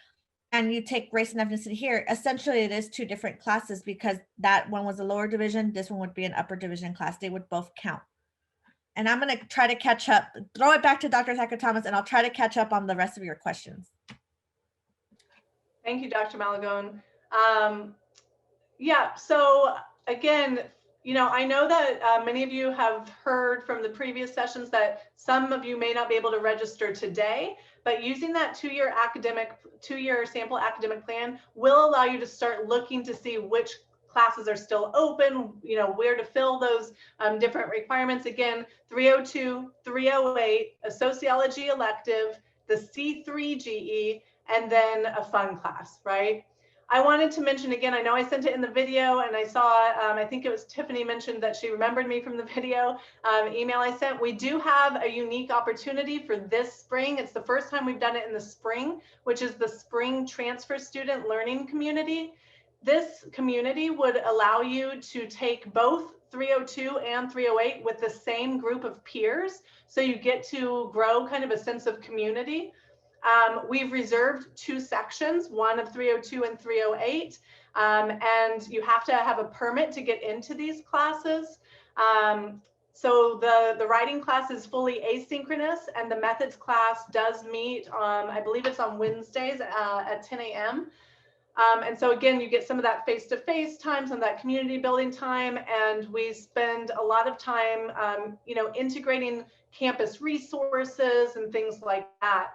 and you take race and ethnicity here, essentially it is 2 different classes because that one was a lower division. This one would be an upper division class. They would both count. And I'm going to try to catch up, throw it back to Dr. Thacker Thomas, and I'll try to catch up on the rest of your questions. Thank you, Dr. Malagone. Yeah, so again, I know that many of you have heard from the previous sessions that some of you may not be able to register today, but using that 2-year sample academic plan will allow you to start looking to see which classes are still open, where to fill those different requirements. Again, 302, 308, a sociology elective, the C3 GE, and then a fun class, right? I wanted to mention again, I know I sent it in the video and I saw, I think it was Tiffany mentioned that she remembered me from the video email I sent. We do have a unique opportunity for this spring. It's the first time we've done it in the spring, which is the Spring Transfer Student Learning Community. This community would allow you to take both 302 and 308 with the same group of peers. So you get to grow kind of a sense of community. We've reserved 2 sections, one of 302 and 308, and you have to have a permit to get into these classes. So the writing class is fully asynchronous, and the methods class does meet, I believe it's on Wednesdays at 10 a.m. And so again, you get some of that face-to-face time, some of that community building time, and we spend a lot of time, integrating campus resources and things like that.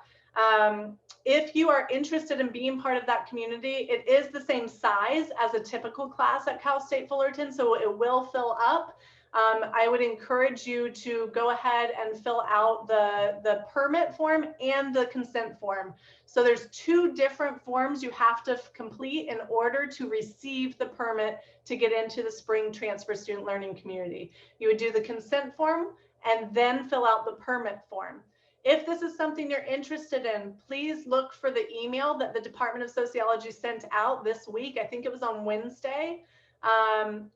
If you are interested in being part of that community, it is the same size as a typical class at Cal State Fullerton, so it will fill up. I would encourage you to go ahead and fill out the permit form and the consent form. So there's 2 different forms you have to complete in order to receive the permit to get into the Spring Transfer Student Learning Community. You would do the consent form and then fill out the permit form. If this is something you're interested in, please look for the email that the Department of Sociology sent out this week. I think it was on Wednesday. And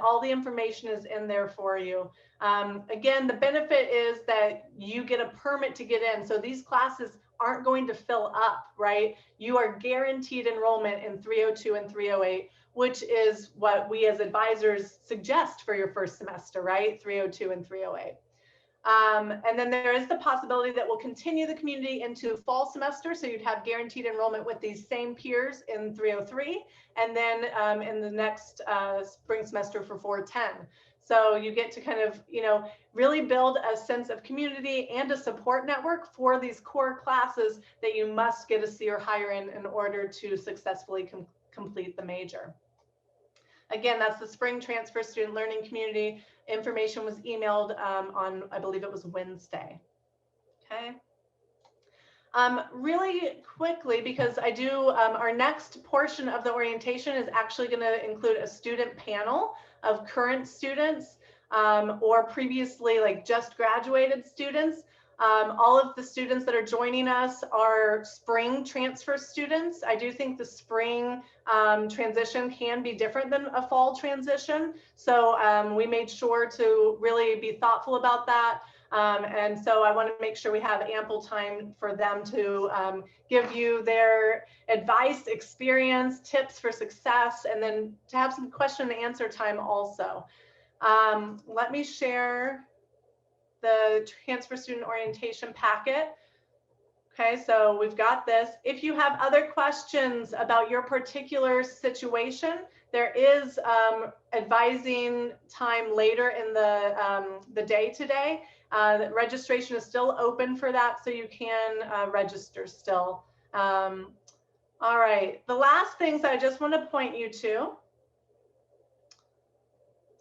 all the information is in there for you. Again, the benefit is that you get a permit to get in. So these classes aren't going to fill up, right? You are guaranteed enrollment in 302 and 308, which is what we as advisors suggest for your first semester, right? 302 and 308. And then there is the possibility that we'll continue the community into fall semester. So you'd have guaranteed enrollment with these same peers in 303, and then in the next spring semester for 410. So you get to kind of, really build a sense of community and a support network for these core classes that you must get a C or higher in order to successfully complete the major. Again, that's the Spring Transfer Student Learning Community. Information was emailed on, I believe it was Wednesday. Okay. Really quickly, because I do, our next portion of the orientation is actually going to include a student panel of current students. or previously like just graduated students. All of the students that are joining us are spring transfer students. I do think the spring transition can be different than a fall transition. So we made sure to really be thoughtful about that. And so I want to make sure we have ample time for them to give you their advice, experience, tips for success, and then to have some question and answer time also. Let me share the transfer student orientation packet. Okay, so we've got this. If you have other questions about your particular situation, there is advising time later in the day today. The registration is still open for that, so you can register still. All right, the last things I just want to point you to.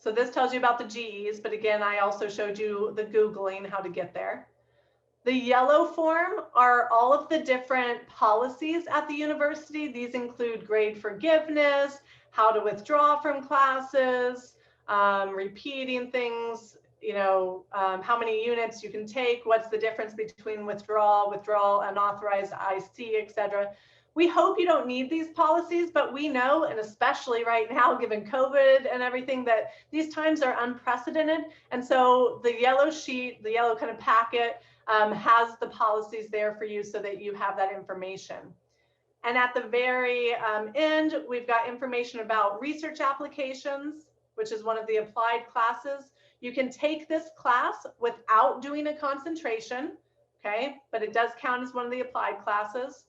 So this tells you about the GEs, but again, I also showed you the Googling how to get there. The yellow form are all of the different policies at the university. These include grade forgiveness, how to withdraw from classes, repeating things, you know, how many units you can take, what's the difference between withdrawal, unauthorized IC, etc. We hope you don't need these policies, but we know, and especially right now, given COVID and everything, that these times are unprecedented. And so the yellow sheet, the yellow kind of packet, has the policies there for you so that you have that information. And at the very end, we've got information about research applications, which is one of the applied classes. You can take this class without doing a concentration, okay? But it does count as one of the applied classes.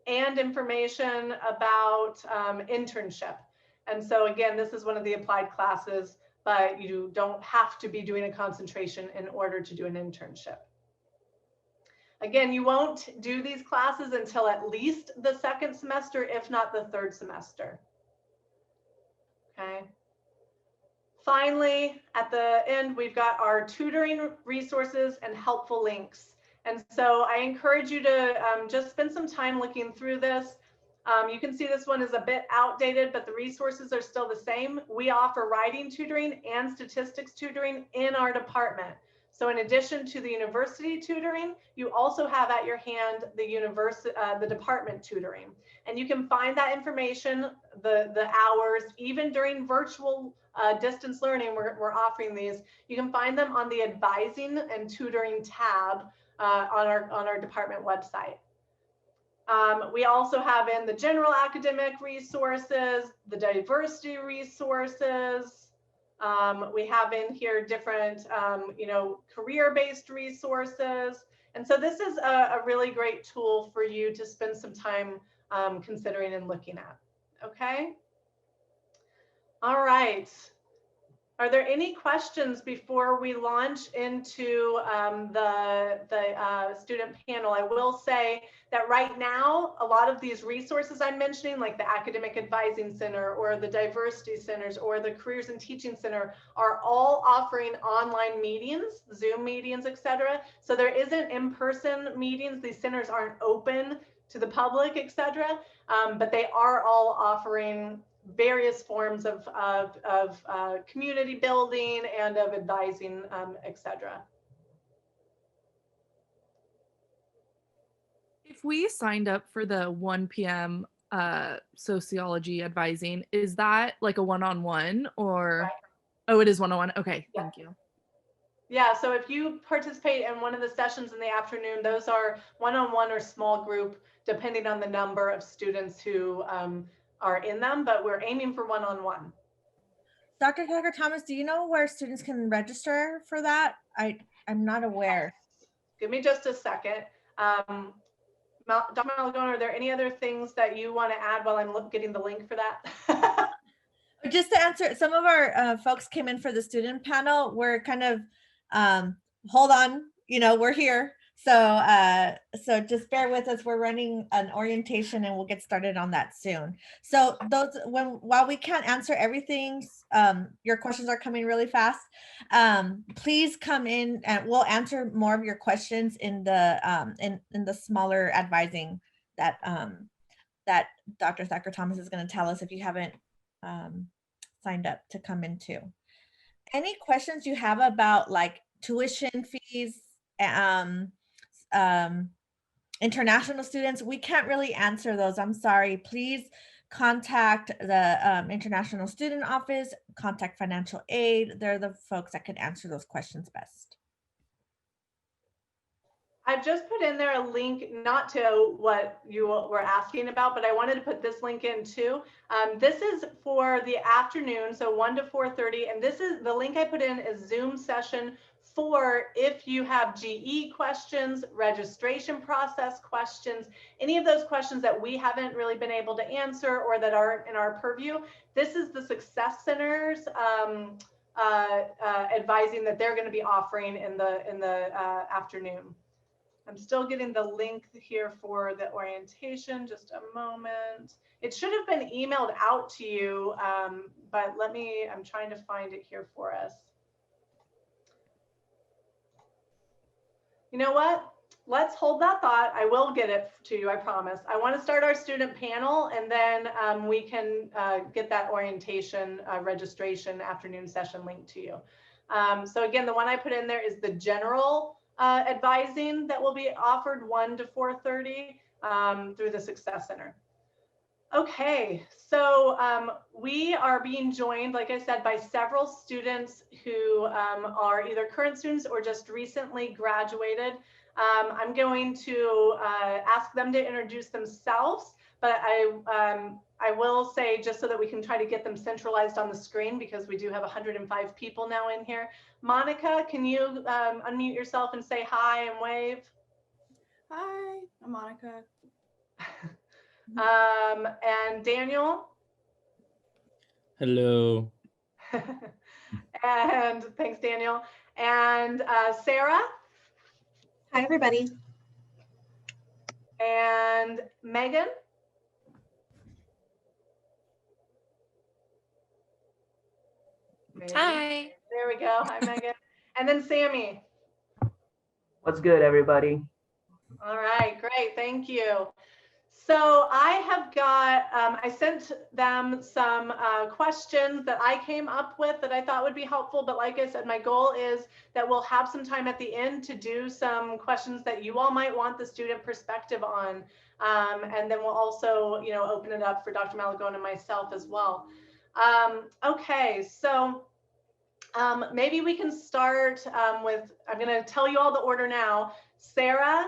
And information about internship. And so again, this is one of the applied classes, but you don't have to be doing a concentration in order to do an internship. Again, you won't do these classes until at least the second semester, if not the third semester. Okay. Finally, at the end, we've got our tutoring resources and helpful links. And so I encourage you to just spend some time looking through this. You can see this one is a bit outdated, but the resources are still the same. We offer writing tutoring and statistics tutoring in our department. So in addition to the university tutoring, you also have at your hand the department tutoring. And you can find that information, the hours, even during virtual distance learning, we're offering these. You can find them on the advising and tutoring tab on our department website. We also have in the general academic resources, the diversity resources. We have in here different, you know, career-based resources. And so this is a really great tool for you to spend some time considering and looking at. Okay. All right. Are there any questions before we launch into the student panel? I will say that right now, a lot of these resources I'm mentioning, like the Academic Advising Center or the Diversity Centers or the Careers and Teaching Center, are all offering online meetings, Zoom meetings, etc. So there isn't in-person meetings. These centers aren't open to the public, etc. But they are all offering various forms of community building and of advising, etc. If we signed up for the 1 p.m. Sociology advising, is that like a one-on-one or? Right. Oh, it is one-on-one. Okay, yeah. Thank you. Yeah, so if you participate in one of the sessions in the afternoon, those are one-on-one or small group, depending on the number of students who are in them, but we're aiming for one-on-one. Dr. Thacker-Thomas, do you know where students can register for that? I'm not aware. Give me just a second. Dr. Malagone, are there any other things that you want to add while I'm getting the link for that? Just to answer, some of our folks came in for the student panel. We're kind of, hold on, you know, we're here. So just bear with us. We're running an orientation and we'll get started on that soon. So while we can't answer everything, your questions are coming really fast. Please come in and we'll answer more of your questions in the smaller advising that that Dr. Thacker-Thomas is going to tell us if you haven't signed up to come into. any questions you have about like tuition fees, um, international students, we can't really answer those. I'm sorry. Please contact the International Student Office, contact financial aid. They're the folks that can answer those questions best. I've just put in there a link, not to what you were asking about, but I wanted to put this link in too. This is for the afternoon, so 1 to 4:30, and this is the link I put in is Zoom session for if you have GE questions, registration process questions, any of those questions that we haven't really been able to answer or that aren't in our purview. This is the Success Center's advising that they're going to be offering in the afternoon. I'm still getting the link here for the orientation, just a moment. It should have been emailed out to you, but I'm trying to find it here for us. You know what? Let's hold that thought. I will get it to you, I promise. I want to start our student panel, and then we can get that orientation registration afternoon session link to you. So again, the one I put in there is the general advising that will be offered 1 to 4:30 through the Success Center. Okay, so we are being joined, like I said, by several students who are either current students or just recently graduated. I'm going to ask them to introduce themselves, but I will say, just so that we can try to get them centralized on the screen, because we do have 105 people now in here. Monica, can you unmute yourself and say hi and wave? Hi, I'm Monica. And Daniel. Hello. And thanks, Daniel. And Sarah. Hi, everybody. And Megan. Hi. There we go. Hi, Megan. And then Sammy. What's good, everybody? All right, great. Thank you. So I have got, I sent them some questions that I came up with that I thought would be helpful. But like I said, my goal is that we'll have some time at the end to do some questions that you all might want the student perspective on. And then we'll also, open it up for Dr. Malagone and myself as well. Okay, so maybe we can start with, I'm going to tell you all the order now. Sarah,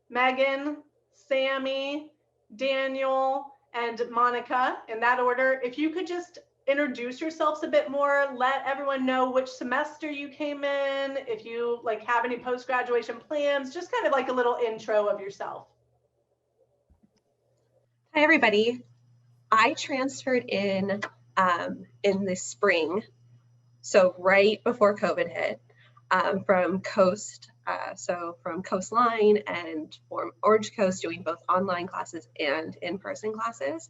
Megan, Sammy, Daniel, and Monica, in that order. If you could just introduce yourselves a bit more, let everyone know which semester you came in, if you have any post-graduation plans, just kind of like a little intro of yourself. Hi, everybody. I transferred in the spring, so right before COVID hit, from Coast. So from Coastline and from Orange Coast, doing both online classes and in-person classes.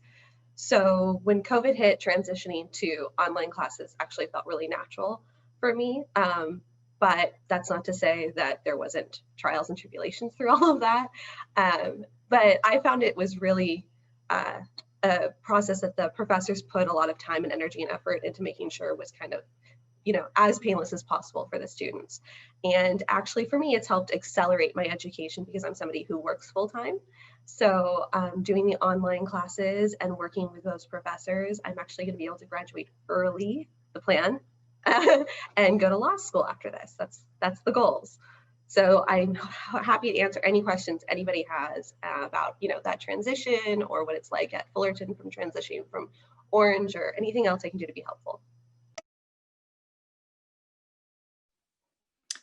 So when COVID hit, transitioning to online classes actually felt really natural for me. But that's not to say that there wasn't trials and tribulations through all of that. But I found it was really a process that the professors put a lot of time and energy and effort into making sure was kind of as painless as possible for the students. And actually for me, it's helped accelerate my education because I'm somebody who works full-time. So doing the online classes and working with those professors, I'm actually gonna be able to graduate early, the plan, and go to law school after this. That's the goals. So I'm happy to answer any questions anybody has about that transition or what it's like at Fullerton from transitioning from Orange or anything else I can do to be helpful.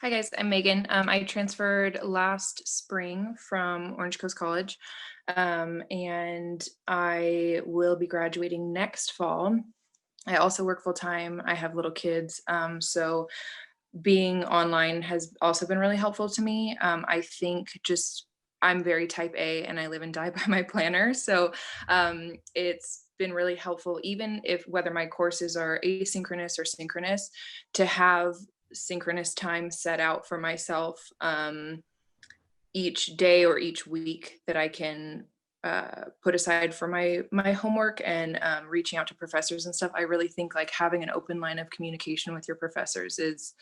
Hi guys, I'm Megan. I transferred last spring from Orange Coast College, and I will be graduating next fall. I also work full time. I have little kids, so being online has also been really helpful to me. I think I'm very type A and I live and die by my planner, so it's been really helpful, even if whether my courses are asynchronous or synchronous, to have synchronous time set out for myself each day or each week that I can put aside for my homework and reaching out to professors and stuff. I really think like having an open line of communication with your professors is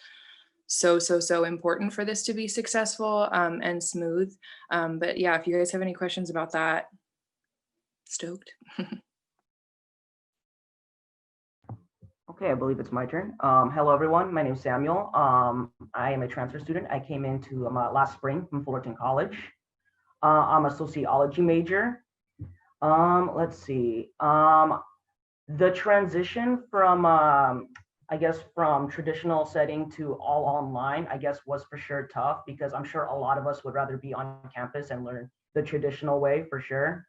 so important for this to be successful and smooth. But yeah, if you guys have any questions about that, stoked. Okay, I believe it's my turn. Hello, everyone. My name is Samuel. I am a transfer student. I came into last spring from Fullerton College. I'm a sociology major. Let's see. The transition from, I guess, from traditional setting to all online, I guess, was for sure tough because I'm sure a lot of us would rather be on campus and learn the traditional way for sure.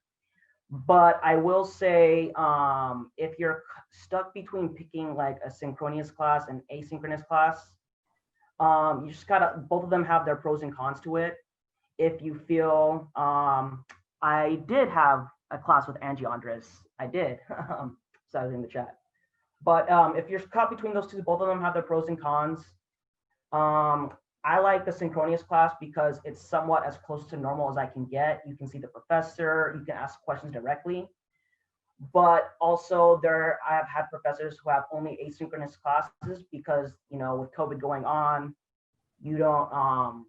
But I will say, if you're stuck between picking like a synchronous class and asynchronous class, you just gotta, both of them have their pros and cons to it. If you feel, I did have a class with Angie Andres. I did, so I was in the chat. But if you're caught between those two, both of them have their pros and cons. I like the synchronous class because it's somewhat as close to normal as I can get. You can see the professor, you can ask questions directly. But also I have had professors who have only asynchronous classes because, you know, with COVID going on, you don't,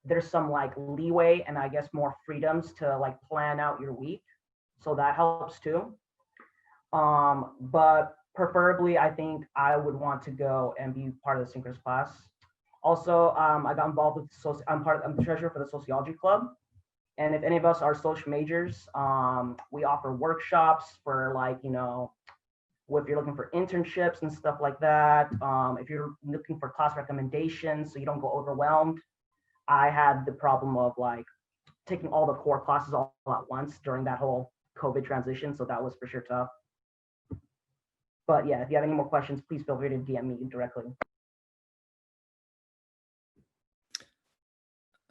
there's some like leeway and I guess more freedoms to like plan out your week. So that helps too. But preferably, I think I would want to go and be part of the synchronous class. Also, I got involved with, I'm the treasurer for the sociology club. And if any of us are social majors, we offer workshops for like, you know, if you're looking for internships and stuff like that. If you're looking for class recommendations so you don't go overwhelmed. I had the problem of like taking all the core classes all at once during that whole COVID transition. So that was for sure tough. But yeah, if you have any more questions, please feel free to DM me directly.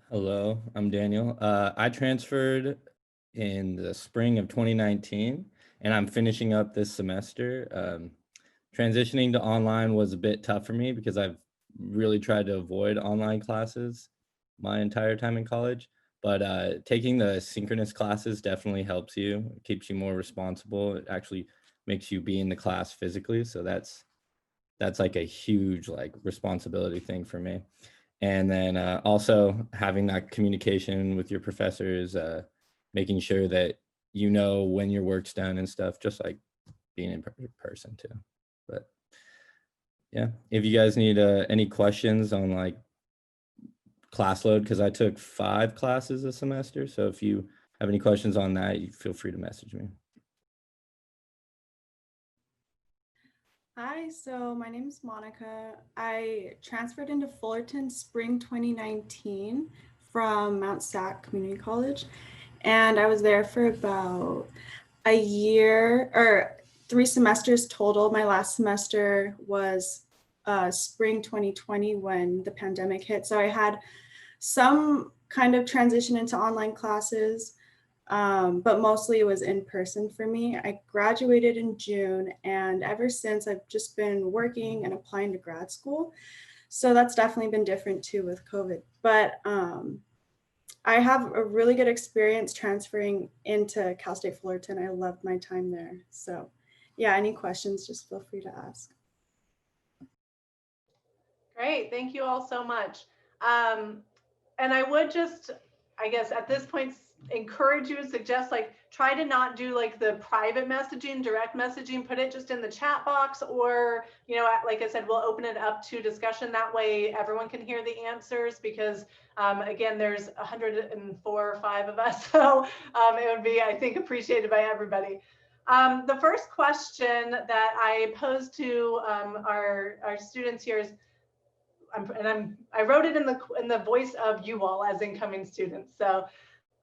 Hello, I'm Daniel. I transferred in the spring of 2019, and I'm finishing up this semester. Transitioning to online was a bit tough for me because I've really tried to avoid online classes my entire time in college. But taking the synchronous classes definitely helps you, it keeps you more responsible. It actually makes you be in the class physically. So that's like a huge like responsibility thing for me. And then also having that communication with your professors, making sure that you know when your work's done and stuff, just like being in person too. But yeah, if you guys need any questions on like class load, because I took 5 classes a semester. So if you have any questions on that, you feel free to message me. Hi, so my name is Monica. I transferred into Fullerton spring 2019 from Mount Sac Community College, and I was there for about a year or 3 semesters total. My last semester was spring 2020 when the pandemic hit. So I had some kind of transition into online classes. But mostly it was in person for me. I graduated in June, and ever since I've just been working and applying to grad school. So that's definitely been different too with COVID. But I have a really good experience transferring into Cal State Fullerton. I loved my time there. So yeah, any questions, just feel free to ask. Great, thank you all so much. And I would just, I guess at this point, encourage you and suggest like try to not do like the private messaging, direct messaging, put it just in the chat box, or, you know, like I said, we'll open it up to discussion. That way everyone can hear the answers because again, there's 104 or 5 of us. So it would be, I think, appreciated by everybody. The first question that I posed to our students here is, I wrote it in the voice of you all as incoming students. So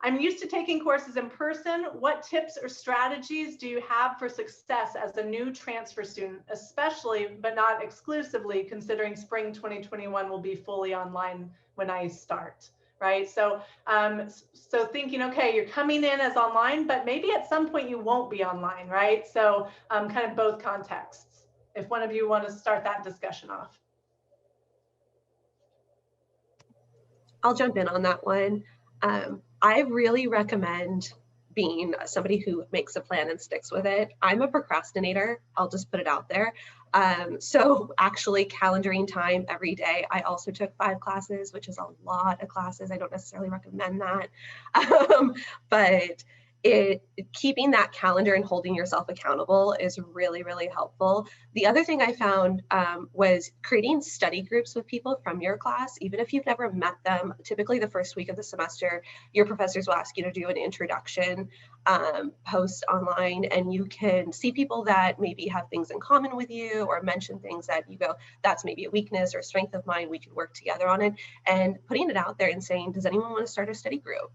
I'm used to taking courses in person. What tips or strategies do you have for success as a new transfer student, especially but not exclusively considering spring 2021 will be fully online when I start, right? So, so thinking, okay, you're coming in as online, but maybe at some point you won't be online, right? So kind of both contexts. If one of you want to start that discussion off. I'll jump in on that one. I really recommend being somebody who makes a plan and sticks with it. I'm a procrastinator. I'll just put it out there. So actually calendaring time every day. I also took 5 classes, which is a lot of classes. I don't necessarily recommend that. But keeping that calendar and holding yourself accountable is really, really helpful. The other thing I found was creating study groups with people from your class, even if you've never met them. Typically the first week of the semester, your professors will ask you to do an introduction post online, and you can see people that maybe have things in common with you or mention things that you go, that's maybe a weakness or strength of mine, we could work together on it. And putting it out there and saying, does anyone want to start a study group?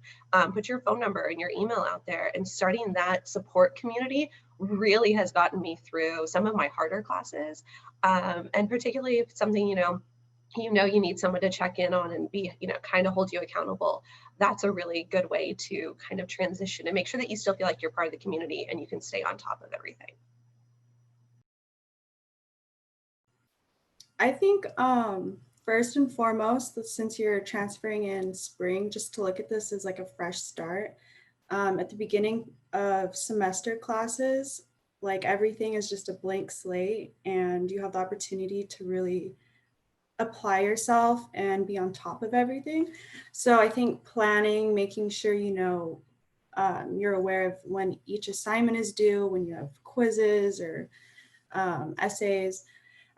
Put your phone number and your email out there, and starting that support community really has gotten me through some of my harder classes. And particularly if it's something, you need someone to check in on and be, kind of hold you accountable. That's a really good way to kind of transition and make sure that you still feel like you're part of the community and you can stay on top of everything. I think first and foremost, since you're transferring in spring, just to look at this as like a fresh start. At the beginning of semester classes, like everything is just a blank slate, and you have the opportunity to really apply yourself and be on top of everything. So I think planning, making sure you're aware of when each assignment is due, when you have quizzes or essays.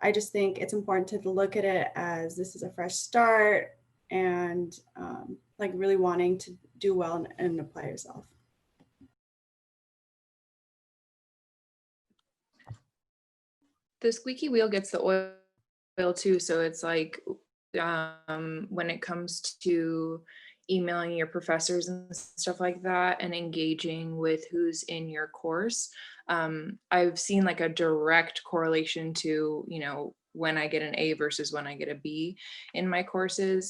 I just think it's important to look at it as this is a fresh start, and like really wanting to do well and apply yourself. The squeaky wheel gets the oil too. So it's like when it comes to emailing your professors and stuff like that and engaging with who's in your course, I've seen like a direct correlation to, when I get an A versus when I get a B in my courses,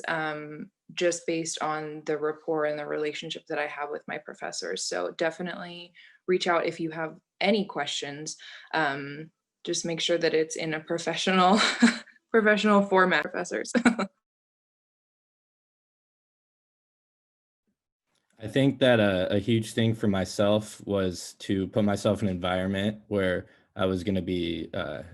just based on the rapport and the relationship that I have with my professors. So definitely reach out if you have any questions. Just make sure that it's in a professional format, professors. I think that a huge thing for myself was to put myself in an environment where I was going to be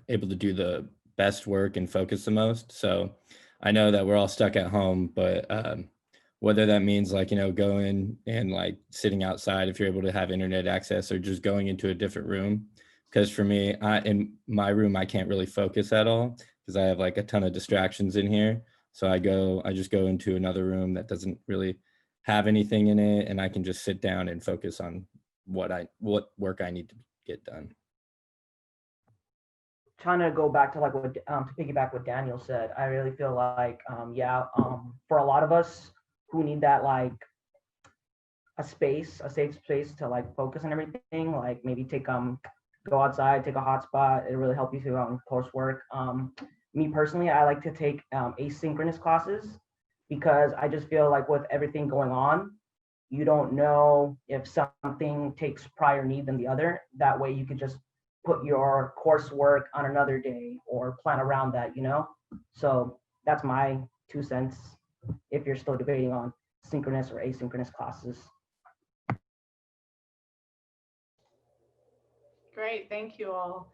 able to do the best work and focus the most. So I know that we're all stuck at home, but whether that means going and like sitting outside if you're able to have internet access, or just going into a different room. Because for me, in my room, I can't really focus at all because I have like a ton of distractions in here. So I just go into another room that doesn't really have anything in it, and I can just sit down and focus on what work I need to get done. Trying to go back to like what to piggyback what Daniel said, I really feel like for a lot of us who need that like a safe space to like focus on everything, like maybe go outside, take a hot spot, it really help you through coursework. Me personally, I like to take asynchronous classes because I just feel like with everything going on, you don't know if something takes prior need than the other. That way you could just put your coursework on another day or plan around that, So that's my 2 cents if you're still debating on synchronous or asynchronous classes. Great, thank you all.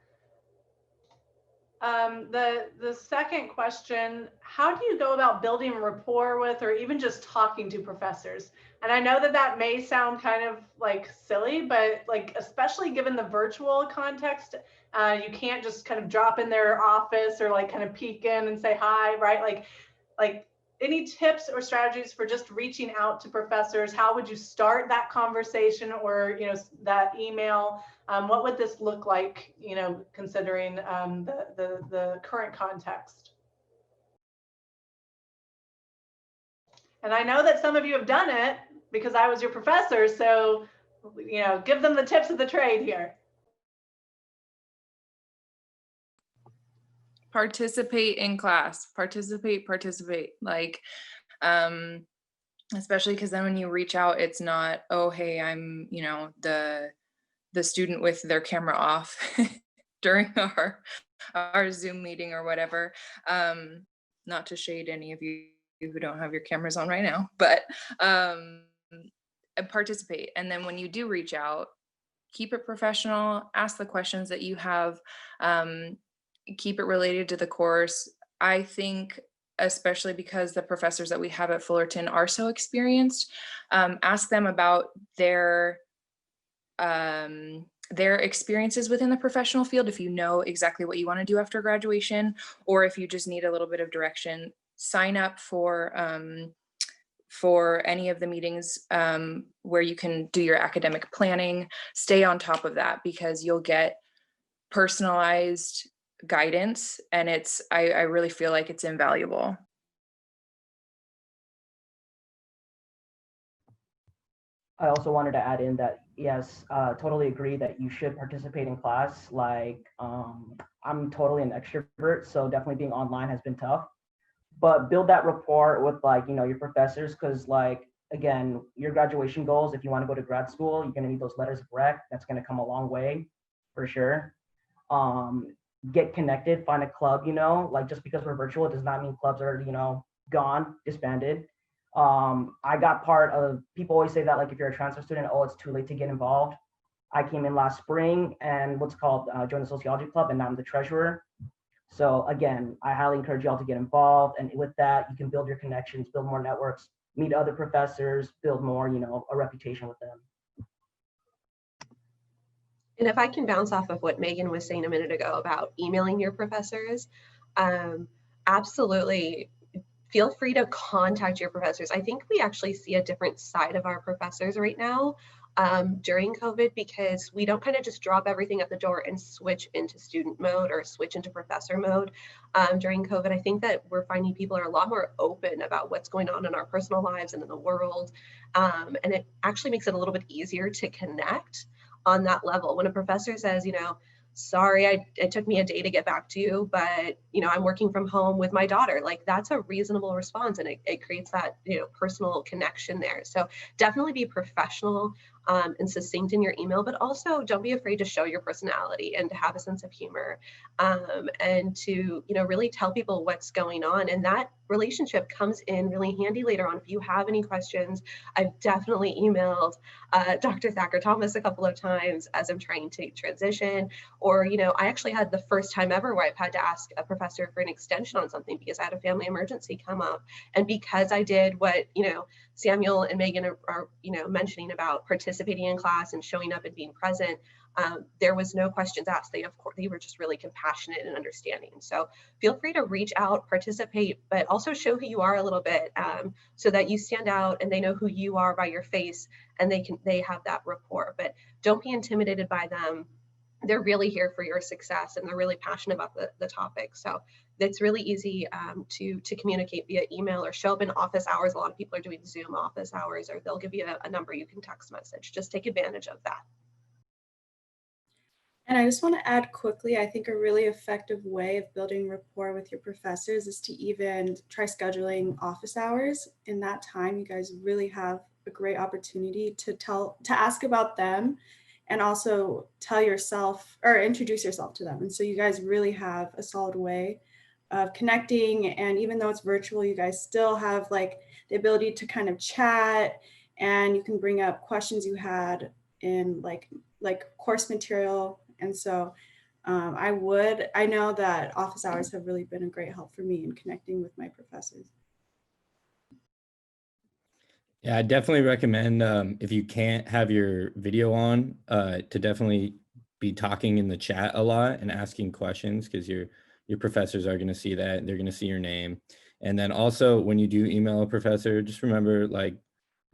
The second question, how do you go about building rapport with or even just talking to professors? And I know that may sound kind of like silly, but like especially given the virtual context, you can't just kind of drop in their office or like kind of peek in and say hi, right? Like any tips or strategies for just reaching out to professors? How would you start that conversation or that email? What would this look like, considering the current context? And I know that some of you have done it because I was your professor, so give them the tips of the trade here. Participate in class, participate. Like, especially because then when you reach out, it's not, oh, hey, I'm, the student with their camera off during our Zoom meeting or whatever. Not to shade any of you who don't have your cameras on right now, but participate. And then when you do reach out, keep it professional, ask the questions that you have, keep it related to the course. I think, especially because the professors that we have at Fullerton are so experienced, ask them about their experiences within the professional field. If you know exactly what you want to do after graduation, or if you just need a little bit of direction, sign up for any of the meetings where you can do your academic planning. Stay on top of that, because you'll get personalized guidance, and I really feel like it's invaluable. I also wanted to add in that, yes, totally agree that you should participate in class. Like, I'm totally an extrovert, so definitely being online has been tough. But build that rapport with, like, your professors, because, like, again, your graduation goals, if you want to go to grad school, you're going to need those letters of rec. That's going to come a long way for sure. Get connected, find a club, like, just because we're virtual, it does not mean clubs are, gone, disbanded. I got part of, people always say that, like, if you're a transfer student, oh, it's too late to get involved. I came in last spring and joined the sociology club, and now I'm the treasurer. So again, I highly encourage y'all to get involved. And with that, you can build your connections, build more networks, meet other professors, build more, a reputation with them. And if I can bounce off of what Megan was saying a minute ago about emailing your professors, absolutely feel free to contact your professors. I think we actually see a different side of our professors right now during COVID, because we don't kind of just drop everything at the door and switch into student mode or switch into professor mode during COVID. I think that we're finding people are a lot more open about what's going on in our personal lives and in the world. And it actually makes it a little bit easier to connect on that level. When a professor says, sorry, it took me a day to get back to you, but I'm working from home with my daughter, like, that's a reasonable response, and it creates that personal connection there. So definitely be professional and succinct in your email, but also don't be afraid to show your personality and to have a sense of humor, and to really tell people what's going on. And that relationship comes in really handy later on. If you have any questions, I've definitely emailed Dr. Thacker Thomas a couple of times as I'm trying to transition, or I actually had the first time ever where I've had to ask a professor for an extension on something because I had a family emergency come up, and because I did what Samuel and Megan are mentioning about participating in class and showing up and being present, there was no questions asked. They were just really compassionate and understanding. So feel free to reach out, participate, but also show who you are a little bit, so that you stand out and they know who you are by your face, and they have that rapport. But don't be intimidated by them. They're really here for your success, and they're really passionate about the topic. So it's really easy to communicate via email or show up in office hours. A lot of people are doing Zoom office hours, or they'll give you a number you can text message. Just take advantage of that. And I just want to add quickly, I think a really effective way of building rapport with your professors is to even try scheduling office hours. In that time, you guys really have a great opportunity to ask about them, and also tell yourself or introduce yourself to them. And so you guys really have a solid way of connecting. And even though it's virtual, you guys still have like the ability to kind of chat, and you can bring up questions you had in like course material. And so I know that office hours have really been a great help for me in connecting with my professors. Yeah, I definitely recommend, if you can't have your video on, to definitely be talking in the chat a lot and asking questions, because your professors are going to see that. They're going to see your name. And then also, when you do email a professor, just remember, like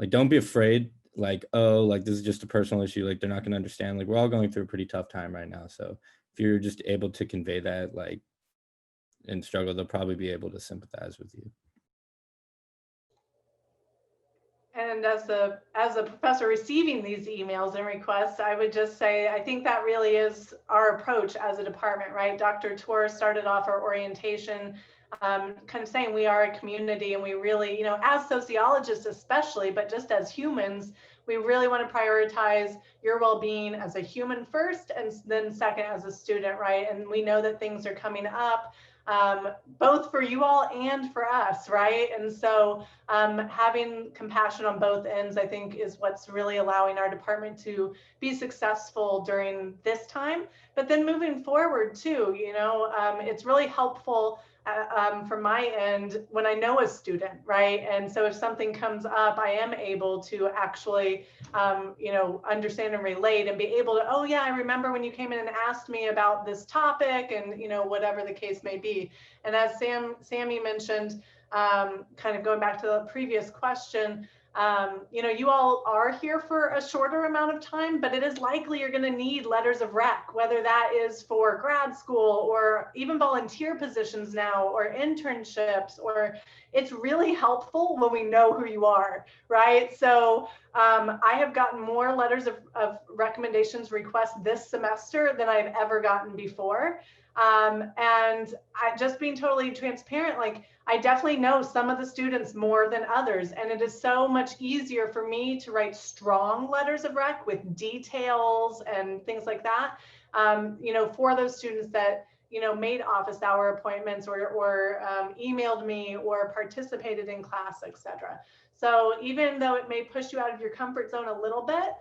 don't be afraid, like, oh, like, this is just a personal issue, like, they're not going to understand. Like, we're all going through a pretty tough time right now. So if you're just able to convey that, like, and struggle, they'll probably be able to sympathize with you. And as a professor receiving these emails and requests, I would just say, I think that really is our approach as a department, right? Dr. Tor started off our orientation kind of saying we are a community, and we really, as sociologists especially, but just as humans, we really want to prioritize your well-being as a human first, and then second as a student, right? And we know that things are coming up. both for you all and for us, right? And so having compassion on both ends, I think, is what's really allowing our department to be successful during this time. But then moving forward too, it's really helpful from my end when I know a student, right? And so if something comes up, I am able to actually, understand and relate and be able to, oh yeah, I remember when you came in and asked me about this topic and, whatever the case may be. And as Sammy mentioned, kind of going back to the previous question, you all are here for a shorter amount of time, but it is likely you're going to need letters of rec, whether that is for grad school or even volunteer positions now or internships, or it's really helpful when we know who you are, right? So I have gotten more letters of recommendations requests this semester than I've ever gotten before. And just being totally transparent, like I definitely know some of the students more than others, and it is so much easier for me to write strong letters of rec with details and things like that, for those students that, made office hour appointments or emailed me or participated in class, etc. So even though it may push you out of your comfort zone a little bit,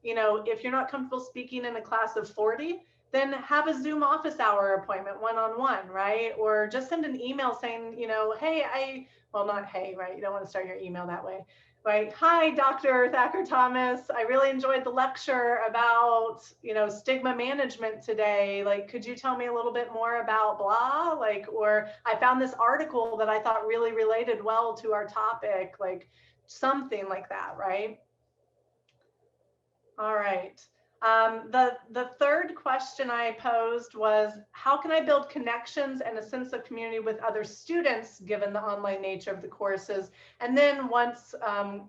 if you're not comfortable speaking in a class of 40, then have a Zoom office hour appointment one-on-one, right? Or just send an email saying, hey, not hey, right? You don't want to start your email that way, right? Hi, Dr. Thacker Thomas. I really enjoyed the lecture about, stigma management today. Like, could you tell me a little bit more about blah? Like, or I found this article that I thought really related well to our topic, like something like that, right? All right. The third question I posed was, how can I build connections and a sense of community with other students given the online nature of the courses? And then once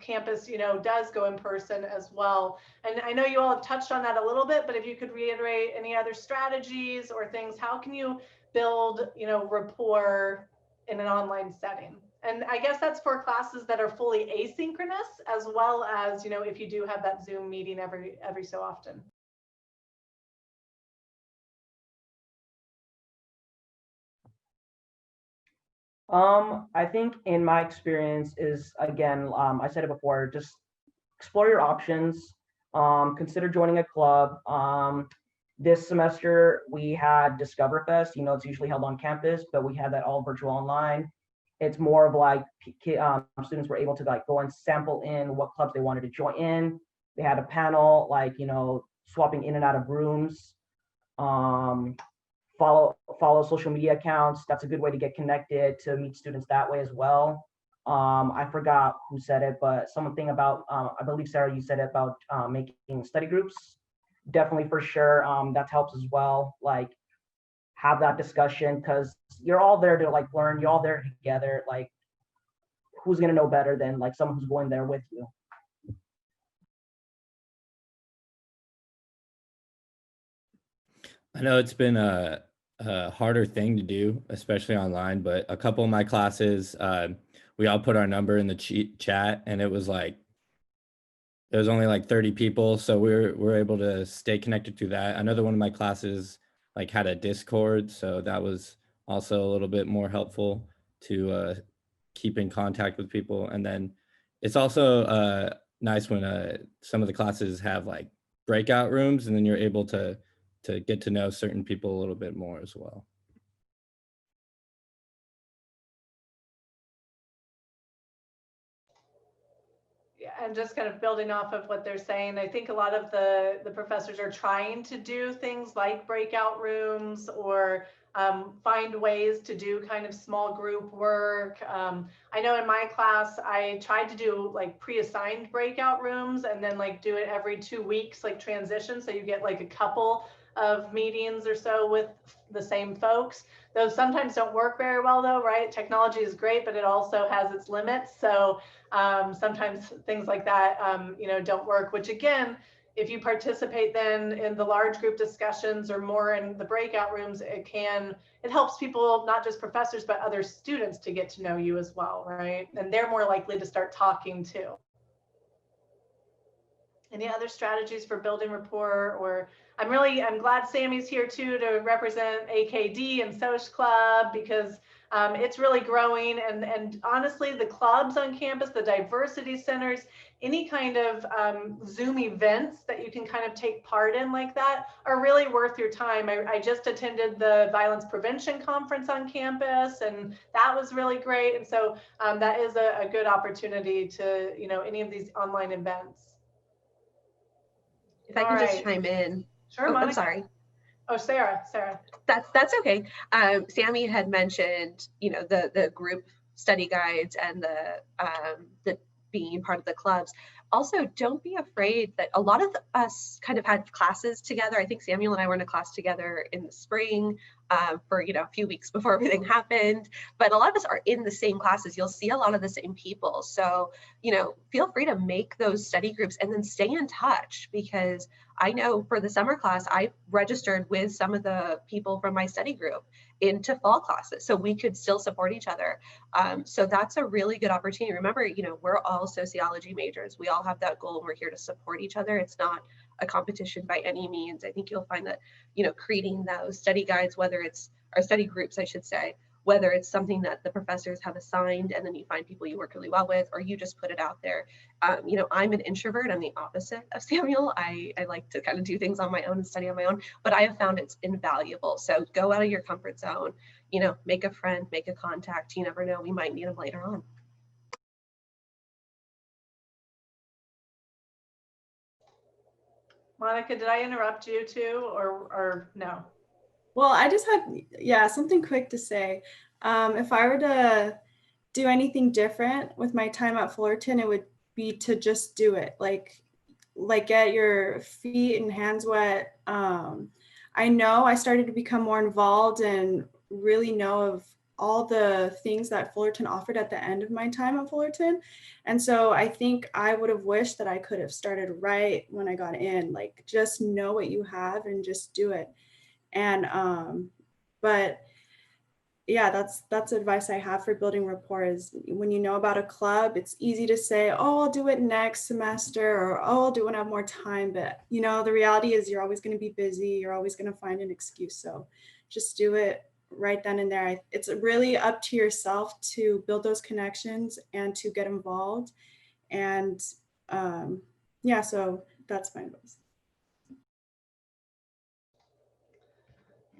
campus, does go in person as well. And I know you all have touched on that a little bit, but if you could reiterate any other strategies or things, how can you build, rapport in an online setting? And I guess that's for classes that are fully asynchronous, as well as, if you do have that Zoom meeting every so often. I think in my experience is, again, I said it before, just explore your options, consider joining a club. This semester we had Discover Fest, it's usually held on campus, but we had that all virtual online. It's more of like students were able to like go and sample in what clubs they wanted to join in. They had a panel, like, swapping in and out of rooms. Follow social media accounts. That's a good way to get connected, to meet students that way as well. I forgot who said it, but something about, I believe Sarah, you said it about making study groups. Definitely, for sure, that helps as well. Like, have that discussion, because you're all there to like learn, you're all there together. Like, who's gonna know better than like someone who's going there with you? I know it's been a harder thing to do, especially online, but a couple of my classes, we all put our number in the chat, and it was like, there was only like 30 people. So we're able to stay connected through that. Another one of my classes like had a Discord. So that was also a little bit more helpful to keep in contact with people. And then it's also nice when some of the classes have like breakout rooms, and then you're able to get to know certain people a little bit more as well. Yeah, and just kind of building off of what they're saying, I think a lot of the professors are trying to do things like breakout rooms or find ways to do kind of small group work. I know in my class, I tried to do like pre-assigned breakout rooms and then like do it every 2 weeks, like transition. So you get like a couple of meetings or so with the same folks. Those sometimes don't work very well though, right? Technology is great, but it also has its limits. So sometimes things like that, don't work, which again, if you participate then in the large group discussions or more in the breakout rooms, it helps people, not just professors, but other students to get to know you as well, right? And they're more likely to start talking too. Any other strategies for building rapport? Or I'm glad Sammy's here too to represent AKD and Soch Club, because it's really growing. And honestly, the clubs on campus, the diversity centers, any kind of Zoom events that you can kind of take part in like that are really worth your time. I just attended the Violence Prevention Conference on campus, and that was really great. And so that is a good opportunity to, any of these online events. If I can just chime in. Sure, Oh, Monica. I'm sorry. Oh, Sarah. That's okay. Sammy had mentioned, the group study guides and the being part of the clubs. Also, don't be afraid that a lot of us kind of had classes together. I think Samuel and I were in a class together in the spring for, a few weeks before everything happened. But a lot of us are in the same classes. You'll see a lot of the same people. So, feel free to make those study groups and then stay in touch, because I know for the summer class, I registered with some of the people from my study group into fall classes so we could still support each other. So that's a really good opportunity. Remember, we're all sociology majors. We all have that goal. We're here to support each other. It's not a competition by any means. I think you'll find that, creating those study guides, whether it's, or study groups, I should say, whether it's something that the professors have assigned and then you find people you work really well with, or you just put it out there. I'm an introvert. I'm the opposite of Samuel. I like to kind of do things on my own and study on my own, but I have found it's invaluable. So go out of your comfort zone, make a friend, make a contact. You never know, we might need them later on. Monica, did I interrupt you too, or no? Well, I just had, something quick to say. If I were to do anything different with my time at Fullerton, it would be to just do it. Like get your feet and hands wet. I know I started to become more involved and really know of all the things that Fullerton offered at the end of my time at Fullerton. And so I think I would have wished that I could have started right when I got in, like just know what you have and just do it. And but yeah, that's advice I have for building rapport is when you know about a club, it's easy to say, oh, I'll do it next semester, or oh, I'll do it when I have more time. But the reality is you're always going to be busy. You're always going to find an excuse. So just do it right then and there. It's really up to yourself to build those connections and to get involved. And so that's my advice.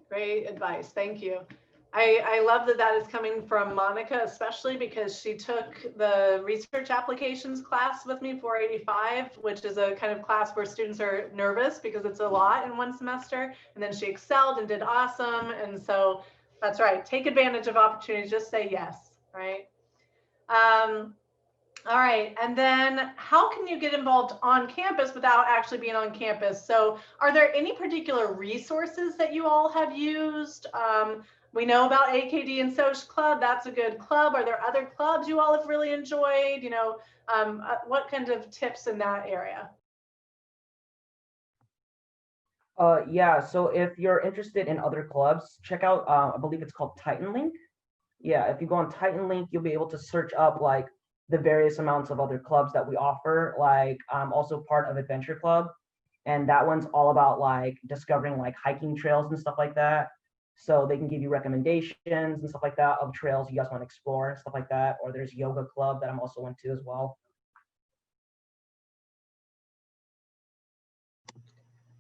Great advice. Thank you. I love that is coming from Monica, especially because she took the research applications class with me, 485, which is a kind of class where students are nervous because it's a lot in one semester. And then she excelled and did awesome. And so that's right. Take advantage of opportunities. Just say yes, right? All right, and then how can you get involved on campus without actually being on campus? So are there any particular resources that you all have used? We know about AKD and Soch Club. That's a good club. Are there other clubs you all have really enjoyed? What kind of tips in that area? Yeah, so if you're interested in other clubs, check out, I believe it's called Titan Link. Yeah, if you go on Titan Link, you'll be able to search up like the various amounts of other clubs that we offer. Like I'm also part of Adventure Club, and that one's all about like discovering like hiking trails and stuff like that. So they can give you recommendations and stuff like that of trails you guys want to explore and stuff like that. Or there's Yoga Club that I'm also into as well.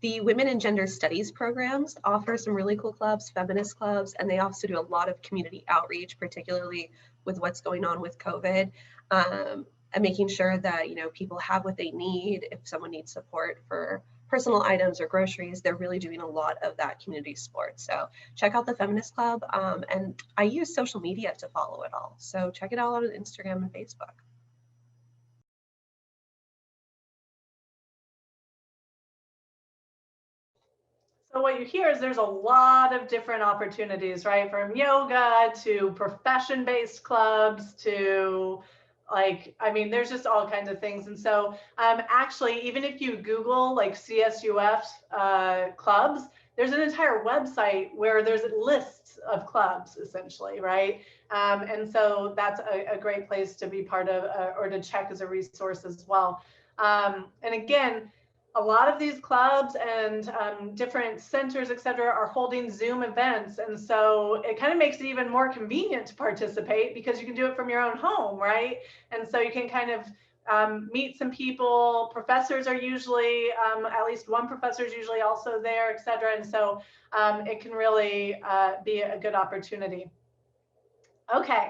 The Women and Gender Studies programs offer some really cool clubs, feminist clubs, and they also do a lot of community outreach, particularly with what's going on with COVID, and making sure that people have what they need. If someone needs support for personal items or groceries, they're really doing a lot of that community support. So check out the Feminist Club, and I use social media to follow it all. So check it out on Instagram and Facebook. So what you hear is there's a lot of different opportunities, right? From yoga to profession-based clubs to there's just all kinds of things. And so actually, even if you Google like CSUF clubs, there's an entire website where there's lists of clubs essentially, right? And so that's a great place to be part of or to check as a resource as well. And again, a lot of these clubs and different centers, et cetera, are holding Zoom events. And so it kind of makes it even more convenient to participate because you can do it from your own home, right? And so you can kind of meet some people. Professors are usually, at least one professor is usually also there, et cetera. And so it can really be a good opportunity. Okay.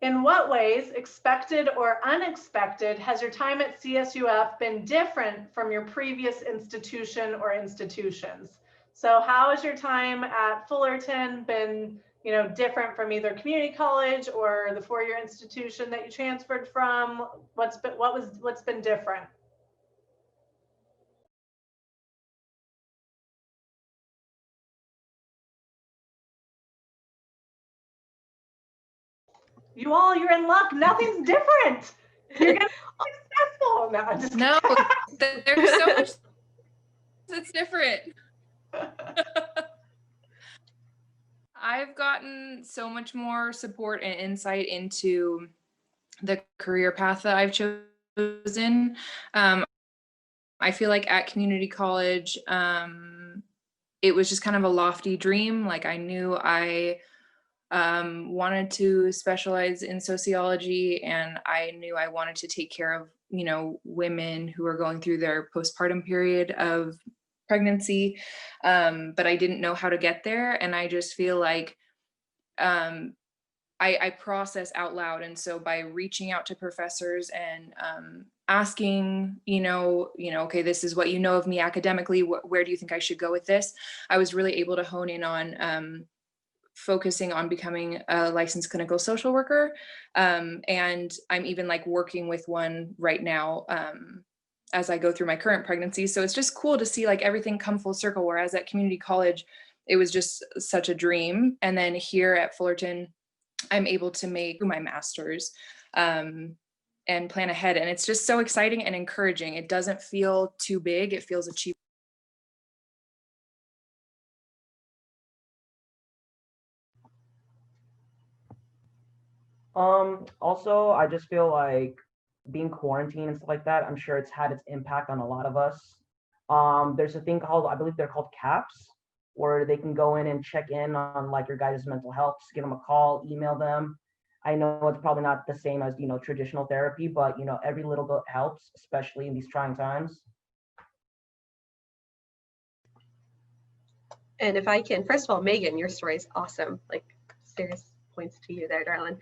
In what ways, expected or unexpected, has your time at CSUF been different from your previous institution or institutions? So how has your time at Fullerton been, different from either community college or the four-year institution that you transferred from? What's been different? You're in luck. Nothing's different. You're gonna be successful. No, I'm just No, there's so much that's different. I've gotten so much more support and insight into the career path that I've chosen. I feel like at community college, it was just kind of a lofty dream. Like I knew I wanted to specialize in sociology, and I knew I wanted to take care of, women who are going through their postpartum period of pregnancy. But I didn't know how to get there. And I just feel like I process out loud. And so by reaching out to professors and asking, okay, this is what you know of me academically, where do you think I should go with this? I was really able to hone in on focusing on becoming a licensed clinical social worker. And I'm even like working with one right now as I go through my current pregnancy. So it's just cool to see like everything come full circle. Whereas at community college, it was just such a dream. And then here at Fullerton, I'm able to make my master's and plan ahead. And it's just so exciting and encouraging. It doesn't feel too big. It feels achievable. Also, I just feel like being quarantined and stuff like that, I'm sure it's had its impact on a lot of us. There's a thing called, I believe they're called CAPS, where they can go in and check in on like your guys' mental health, just give them a call, email them. I know it's probably not the same as, traditional therapy, but, every little bit helps, especially in these trying times. And if I can, first of all, Megan, your story is awesome. Like, serious points to you there, darling.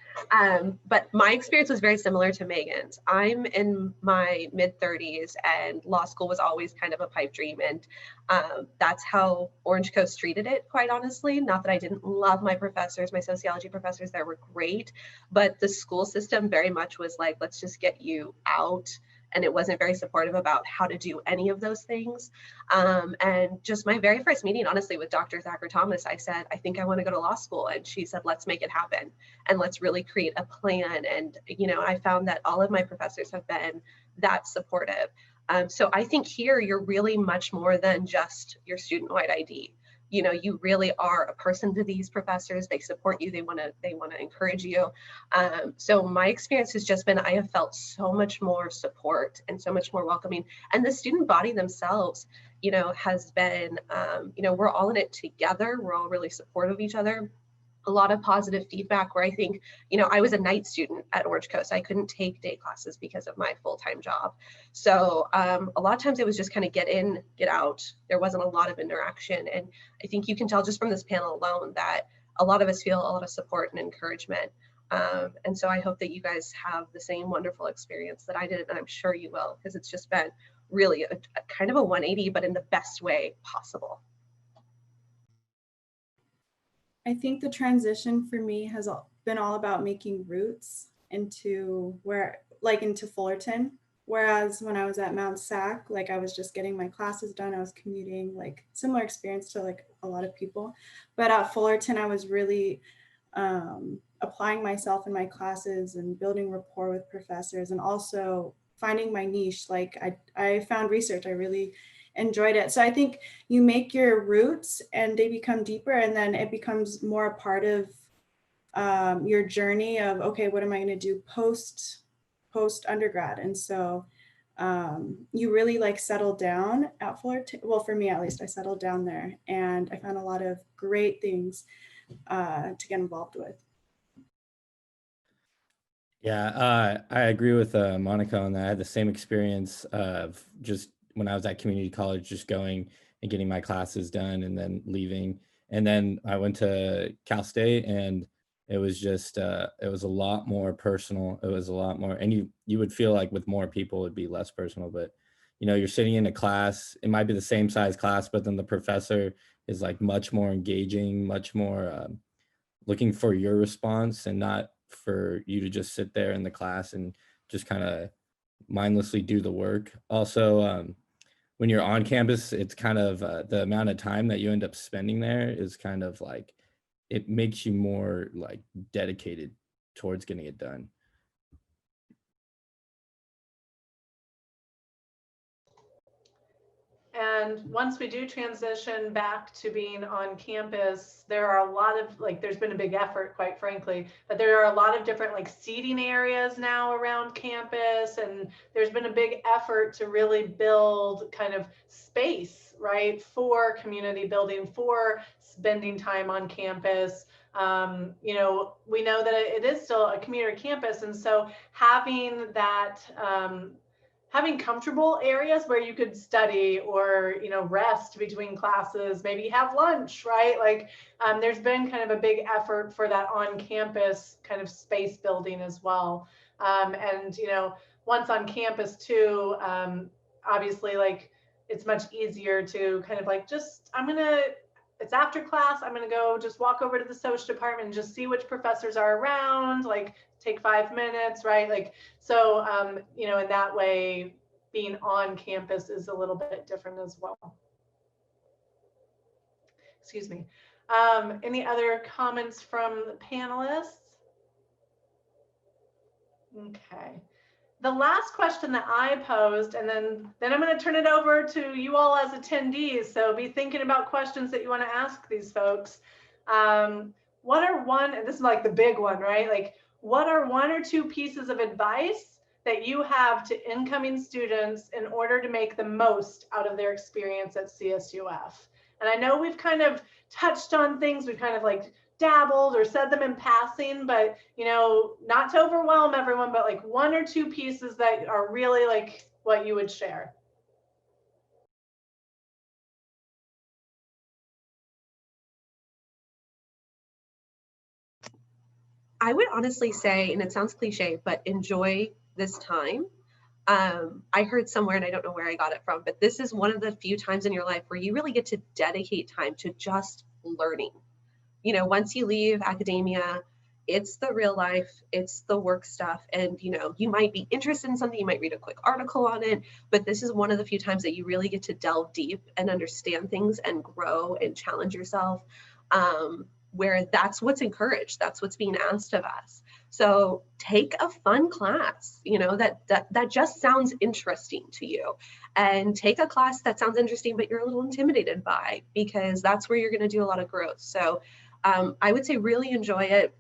But my experience was very similar to Megan's. I'm in my mid-30s and law school was always kind of a pipe dream. And that's how Orange Coast treated it, quite honestly. Not that I didn't love my professors, my sociology professors, they were great, but the school system very much was like, let's just get you out. And it wasn't very supportive about how to do any of those things. And just my very first meeting, honestly, with Dr. Thacker Thomas, I said, I think I want to go to law school. And she said, let's make it happen. And let's really create a plan. And, I found that all of my professors have been that supportive. So I think here you're really much more than just your student-wide ID. You really are a person to these professors. They support you. They want to encourage you. So my experience has just been, I have felt so much more support and so much more welcoming. And the student body themselves, has been, we're all in it together. We're all really supportive of each other. A lot of positive feedback where I think, I was a night student at Orange Coast. I couldn't take day classes because of my full-time job. So a lot of times it was just kind of get in, get out. There wasn't a lot of interaction. And I think you can tell just from this panel alone that a lot of us feel a lot of support and encouragement. And so I hope that you guys have the same wonderful experience that I did, and I'm sure you will, because it's just been really a kind of a 180, but in the best way possible. I think the transition for me has been all about making roots into into Fullerton. Whereas when I was at Mount Sac, like I was just getting my classes done, I was commuting, like similar experience to like a lot of people. But at Fullerton, I was really applying myself in my classes and building rapport with professors and also finding my niche. Like I found research, I really enjoyed it. So I think you make your roots and they become deeper, and then it becomes more a part of your journey of, okay, what am I going to do post undergrad? And so you really like settle down at Fullerton. Well, for me at least, I settled down there and I found a lot of great things to get involved with. Yeah, I agree with Monica on that. I had the same experience of just when I was at community college, just going and getting my classes done and then leaving. And then I went to Cal State, and it was just it was a lot more personal. It was a lot more, and you would feel like with more people it'd be less personal. But you're sitting in a class. It might be the same size class, but then the professor is like much more engaging, much more looking for your response and not for you to just sit there in the class and just kind of mindlessly do the work. Also, when you're on campus, it's kind of the amount of time that you end up spending there is kind of like, it makes you more like dedicated towards getting it done. And once we do transition back to being on campus, there are a lot of there's been a big effort, quite frankly, but there are a lot of different seating areas now around campus. And there's been a big effort to really build kind of space, right, for community building, for spending time on campus. We know that it is still a community campus. And so having that, having comfortable areas where you could study or rest between classes, maybe have lunch, right? There's been kind of a big effort for that on campus kind of space building as well. And once on campus too, obviously it's much easier to kind of it's after class, I'm gonna go just walk over to the social department and just see which professors are around, take 5 minutes, right? So, in that way, being on campus is a little bit different as well. Excuse me. Any other comments from the panelists? Okay. The last question that I posed, and then I'm going to turn it over to you all as attendees. So be thinking about questions that you want to ask these folks. What are one, and this is the big one, right? What are 1 or 2 pieces of advice that you have to incoming students in order to make the most out of their experience at CSUF? And I know we've kind of touched on things, we've kind of dabbled or said them in passing, but not to overwhelm everyone, but 1 or 2 pieces that are really what you would share. I would honestly say, and it sounds cliche, but enjoy this time. I heard somewhere, and I don't know where I got it from, but this is one of the few times in your life where you really get to dedicate time to just learning. Once you leave academia, it's the real life, it's the work stuff. And, you might be interested in something, you might read a quick article on it, but this is one of the few times that you really get to delve deep and understand things and grow and challenge yourself, where that's what's encouraged, that's what's being asked of us. So take a fun class, that just sounds interesting to you, and take a class that sounds interesting, but you're a little intimidated by, because that's where you're going to do a lot of growth. So I would say really enjoy it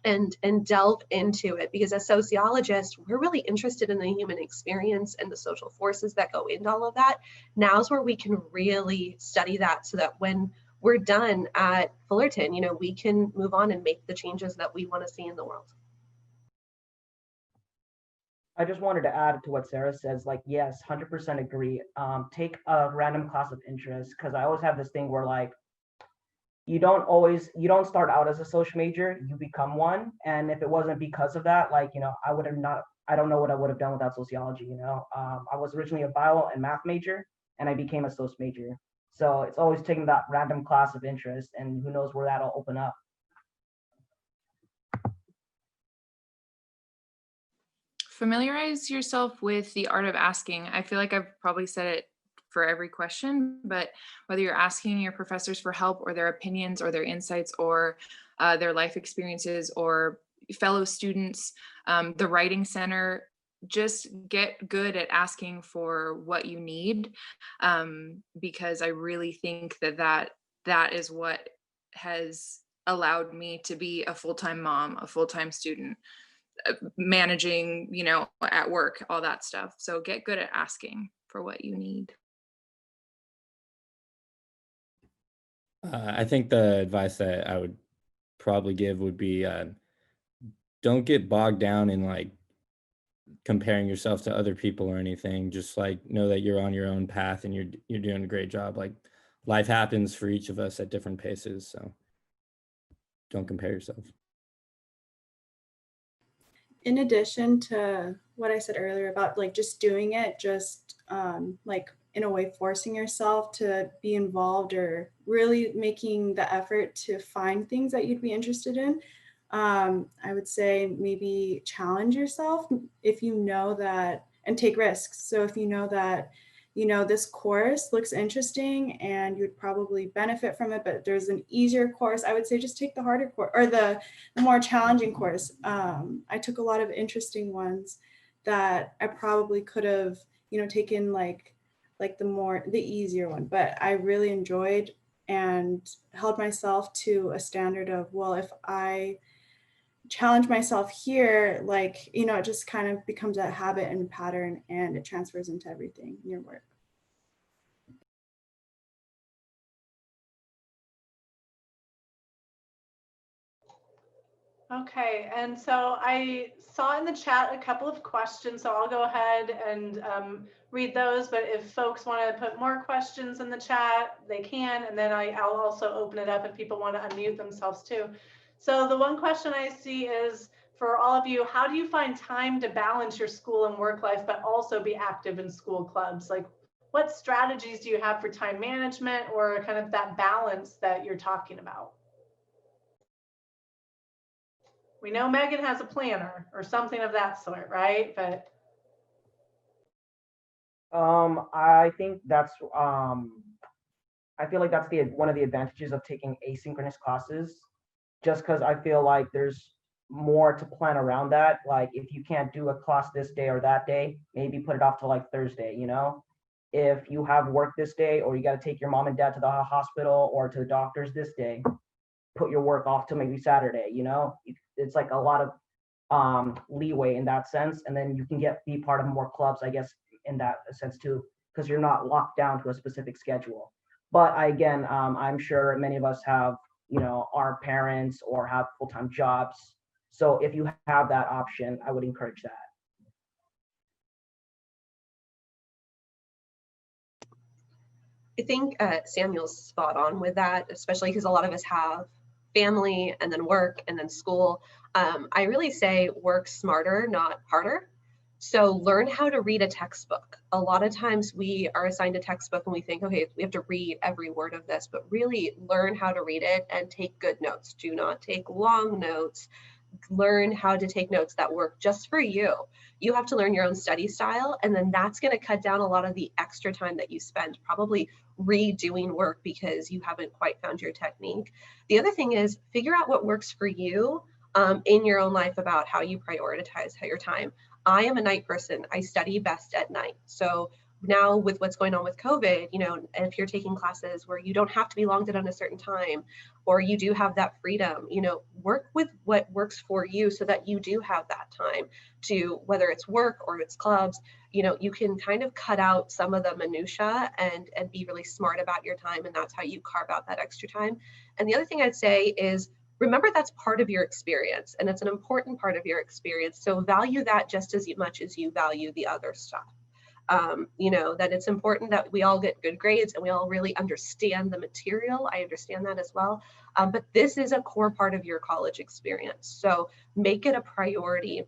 and delve into it, because as sociologists, we're really interested in the human experience and the social forces that go into all of that. Now's where we can really study that, so that when we're done at Fullerton, we can move on and make the changes that we want to see in the world. I just wanted to add to what Sarah says, yes, 100% agree. Take a random class of interest, because I always have this thing where you don't start out as a social major, you become one. And if it wasn't because of that, I don't know what I would have done without sociology. I was originally a bio and math major, and I became a soc major. So it's always taking that random class of interest, and who knows where that'll open up. Familiarize yourself with the art of asking. I feel like I've probably said it for every question, but whether you're asking your professors for help or their opinions or their insights or their life experiences or fellow students, the writing center, just get good at asking for what you need, because I really think that is what has allowed me to be a full-time mom, a full-time student. managing, you know, at work, all that stuff. So get good at asking for what you need. I think the advice that I would probably give would be don't get bogged down in like comparing yourself to other people or anything. Just like know that you're on your own path and you're doing a great job. Like life happens for each of us at different paces, so don't compare yourself. In addition to what I said earlier about like just doing it, just like in a way forcing yourself to be involved or really making the effort to find things that you'd be interested in, I would say maybe challenge yourself if you know that, and take risks. So if you know that, you know, this course looks interesting and you'd probably benefit from it, but there's an easier course, I would say just take the harder course or the more challenging course. I took a lot of interesting ones that I probably could have, you know, taken like the easier one, but I really enjoyed and held myself to a standard of, well, if I challenge myself here, like, you know, it just kind of becomes a habit and pattern and it transfers into everything in your work. Okay, and so I saw in the chat a couple of questions, so I'll go ahead and read those, but if folks want to put more questions in the chat, they can, and then I'll also open it up if people want to unmute themselves too. So the one question I see is, for all of you, how do you find time to balance your school and work life, but also be active in school clubs? Like, what strategies do you have for time management or kind of that balance that you're talking about? We know Megan has a planner or something of that sort, right? But I think that's I feel like that's one of the advantages of taking asynchronous classes, just because I feel like there's more to plan around that. Like if you can't do a class this day or that day, maybe put it off to like Thursday, you know? If you have work this day or you got to take your mom and dad to the hospital or to the doctors this day, put your work off to maybe Saturday, you know? It's like a lot of leeway in that sense. And then you can be part of more clubs, I guess, in that sense too, because you're not locked down to a specific schedule. But again, I'm sure many of us have, you know, our parents or have full-time jobs. So if you have that option, I would encourage that. I think Samuel's spot on with that, especially because a lot of us have family and then work and then school. I really say work smarter, not harder. So learn how to read a textbook. A lot of times we are assigned a textbook and we think, okay, we have to read every word of this, but really learn how to read it and take good notes. Do not take long notes. Learn how to take notes that work just for you. You have to learn your own study style, and then that's going to cut down a lot of the extra time that you spend probably redoing work because you haven't quite found your technique. The other thing is figure out what works for you in your own life about how you prioritize your time. I am a night person. I study best at night. So now with what's going on with COVID, you know, if you're taking classes where you don't have to be logged in on a certain time, or you do have that freedom, you know, work with what works for you so that you do have that time to, whether it's work or it's clubs, you know, you can kind of cut out some of the minutia and be really smart about your time. And that's how you carve out that extra time. And the other thing I'd say is, remember that's part of your experience and it's an important part of your experience. So value that just as much as you value the other stuff. You know, that it's important that we all get good grades and we all really understand the material. I understand that as well. But this is a core part of your college experience. So make it a priority.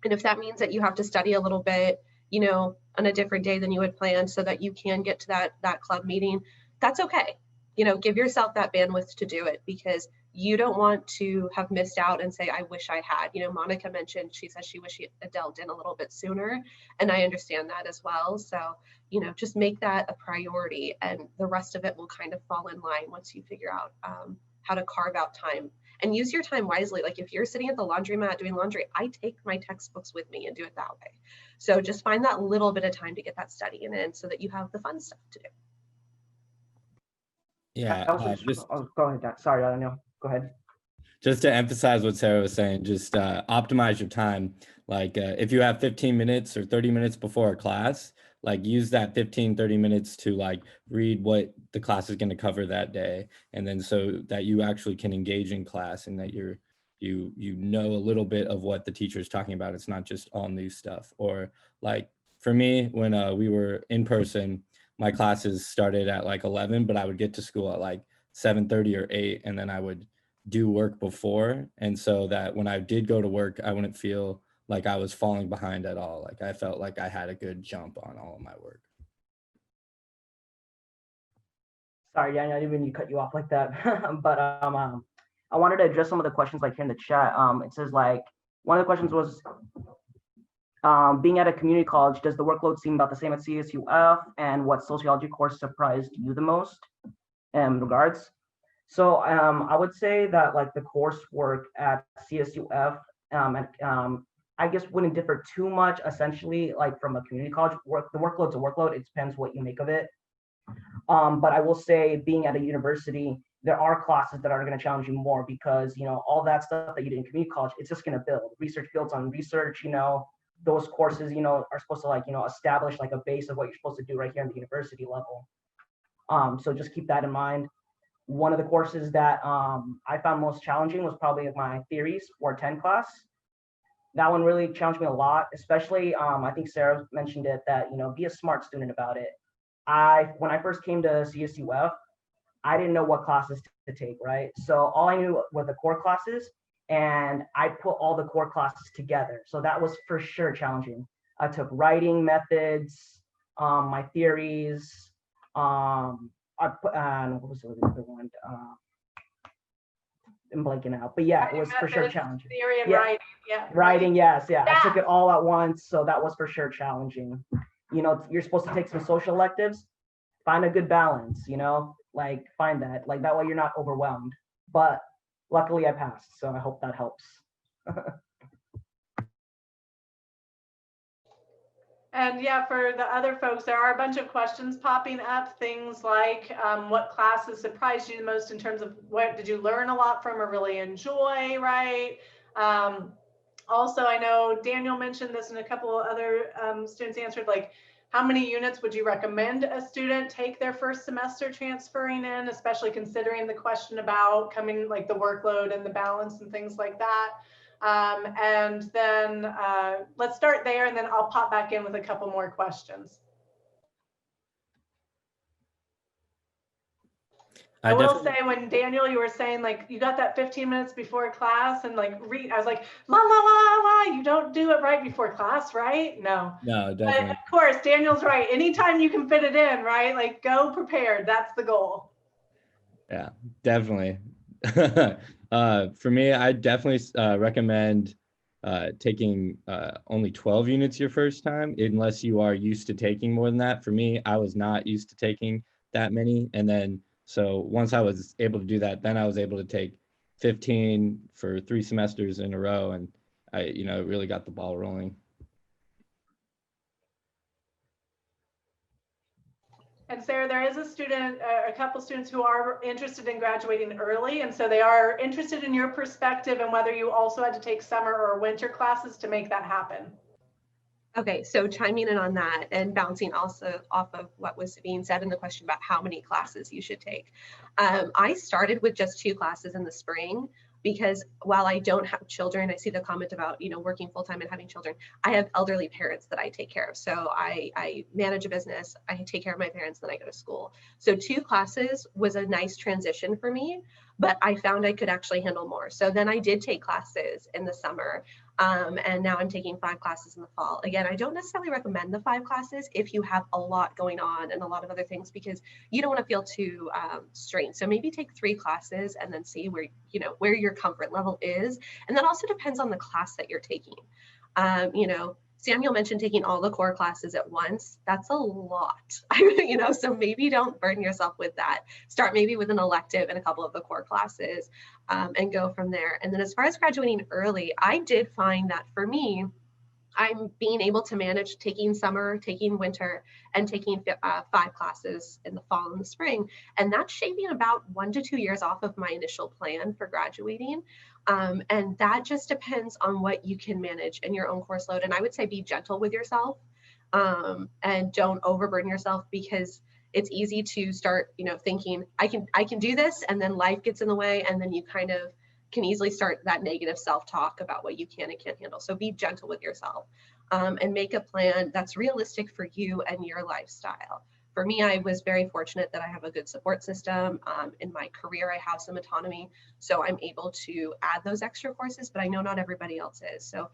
And if that means that you have to study a little bit, you know, on a different day than you had planned so that you can get to that club meeting, that's okay. You know, give yourself that bandwidth to do it because you don't want to have missed out and say, I wish I had. You know, Monica mentioned, she says she wished she had delved in a little bit sooner. And I understand that as well. So, you know, just make that a priority and the rest of it will kind of fall in line once you figure out how to carve out time and use your time wisely. Like if you're sitting at the laundromat doing laundry, I take my textbooks with me and do it that way. So just find that little bit of time to get that studying in so that you have the fun stuff to do. Yeah, Go ahead, Dan. Sorry, I don't know. Go ahead. just to emphasize what Sarah was saying, just optimize your time. Like if you have 15 minutes or 30 minutes before a class, like use that 15, 30 minutes to like read what the class is going to cover that day. And then so that you actually can engage in class and that you know a little bit of what the teacher is talking about. It's not just all new stuff. Or like for me, when we were in person, my classes started at like 11, but I would get to school at like 7:30 or 8, and then I would do work before. And so that when I did go to work, I wouldn't feel like I was falling behind at all. Like I felt like I had a good jump on all of my work. Sorry, yeah, I didn't mean to cut you off like that. But I wanted to address some of the questions like here in the chat. It says like, one of the questions was, being at a community college, does the workload seem about the same at CSUF, and what sociology course surprised you the most in regards? So I would say that like the coursework at CSUF, I guess wouldn't differ too much essentially like from a community college work. The workload's a workload, it depends what you make of it. But I will say being at a university, there are classes that are going to challenge you more because, you know, all that stuff that you did in community college, it's just going to build. Research builds on research, you know, those courses, you know, are supposed to like, you know, establish like a base of what you're supposed to do right here in the university level. So just keep that in mind. One of the courses that I found most challenging was probably my theories 410 class. That one really challenged me a lot, especially I think Sarah mentioned it, that, you know, be a smart student about it. When I first came to CSUF, I didn't know what classes to take, right? So all I knew were the core classes, and I put all the core classes together. So that was for sure challenging. I took writing methods, my theories, I put what was the other one? I'm blanking out, but yeah, it was for sure challenging. Theory and yeah. writing, yeah. Writing, yes, yeah. I took it all at once, so that was for sure challenging. You know, you're supposed to take some social electives, find a good balance, you know, like find that, like that way you're not overwhelmed. But luckily I passed, so I hope that helps. And yeah, for the other folks, there are a bunch of questions popping up, things like what classes surprised you the most in terms of what did you learn a lot from or really enjoy, right? Also, I know Daniel mentioned this and a couple of other students answered, like, how many units would you recommend a student take their first semester transferring in, especially considering the question about coming, like the workload and the balance and things like that. And then let's start there, and then I'll pop back in with a couple more questions. I will say, when Daniel, you were saying like you got that 15 minutes before class and like I was like, la la la la, you don't do it right before class, right? No. No, definitely. But of course, Daniel's right. Anytime you can fit it in, right? Like go prepared. That's the goal. Yeah, definitely. For me, I definitely recommend taking only 12 units your first time, unless you are used to taking more than that. For me, I was not used to taking that many. And then, so once I was able to do that, then I was able to take 15 for 3 semesters in a row. And I, you know, really got the ball rolling. And Sarah, there is a student, a couple students who are interested in graduating early. And so they are interested in your perspective and whether you also had to take summer or winter classes to make that happen. Okay, so chiming in on that and bouncing also off of what was being said in the question about how many classes you should take. I started with just 2 classes in the spring, because while I don't have children, I see the comment about, you know, working full time and having children. I have elderly parents that I take care of. So I manage a business, I take care of my parents, then I go to school. So 2 classes was a nice transition for me, but I found I could actually handle more. So then I did take classes in the summer. And now I'm taking 5 classes in the fall. Again, I don't necessarily recommend the 5 classes if you have a lot going on and a lot of other things, because you don't want to feel too strained. So maybe take 3 classes and then see where, you know, where your comfort level is. And that also depends on the class that you're taking. You know, Samuel mentioned taking all the core classes at once. That's a lot, you know, so maybe don't burden yourself with that. Start maybe with an elective and a couple of the core classes and go from there. And then as far as graduating early, I did find that for me, I'm being able to manage taking summer, taking winter, and taking 5 classes in the fall and the spring. And that's shaving about 1 to 2 years off of my initial plan for graduating. And that just depends on what you can manage in your own course load. And I would say be gentle with yourself, and don't overburden yourself, because it's easy to start, thinking I can do this, and then life gets in the way, and then you kind of can easily start that negative self-talk about what you can and can't handle. So be gentle with yourself, and make a plan that's realistic for you and your lifestyle. For me, I was very fortunate that I have a good support system. In my career, I have some autonomy, so I'm able to add those extra courses, but I know not everybody else is. So,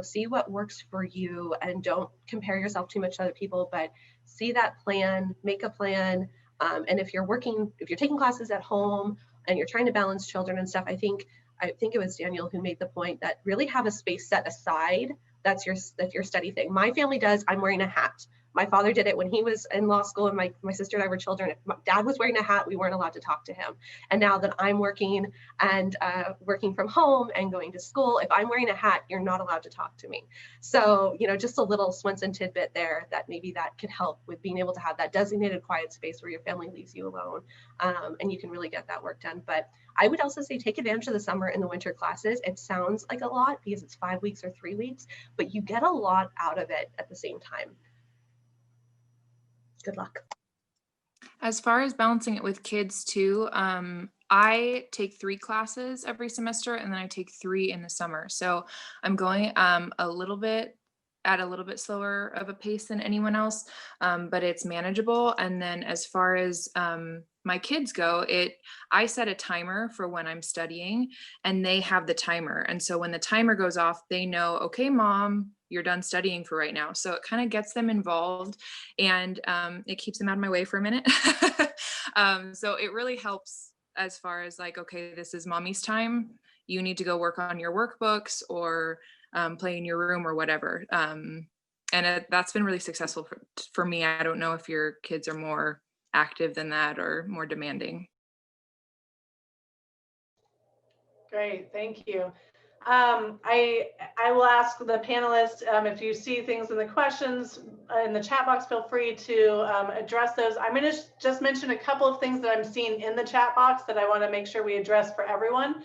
see what works for you, and don't compare yourself too much to other people, but see that plan, make a plan. And if you're taking classes at home and you're trying to balance children and stuff, I think it was Daniel who made the point that really have a space set aside. That's your study thing. My family does. I'm wearing a hat. My father did it when he was in law school, and my sister and I were children. If my dad was wearing a hat, we weren't allowed to talk to him. And now that I'm working and working from home and going to school, if I'm wearing a hat, you're not allowed to talk to me. So, just a little Swenson tidbit there that maybe that could help with being able to have that designated quiet space where your family leaves you alone, and you can really get that work done. But I would also say take advantage of the summer and the winter classes. It sounds like a lot because it's 5 weeks or 3 weeks, but you get a lot out of it at the same time. Good luck. As far as balancing it with kids too, I take 3 classes every semester, and then I take 3 in the summer. So I'm going a little bit slower of a pace than anyone else, but it's manageable. And then as far as my kids go, I set a timer for when I'm studying, and they have the timer. And so when the timer goes off, they know, okay, mom, you're done studying for right now. So it kind of gets them involved, and it keeps them out of my way for a minute. So it really helps as far as like, okay, this is mommy's time. You need to go work on your workbooks or play in your room or whatever. And that's been really successful for me. I don't know if your kids are more active than that or more demanding. Great, thank you. I will ask the panelists, if you see things in the questions in the chat box, feel free to address those. I'm going to just mention a couple of things that I'm seeing in the chat box that I want to make sure we address for everyone.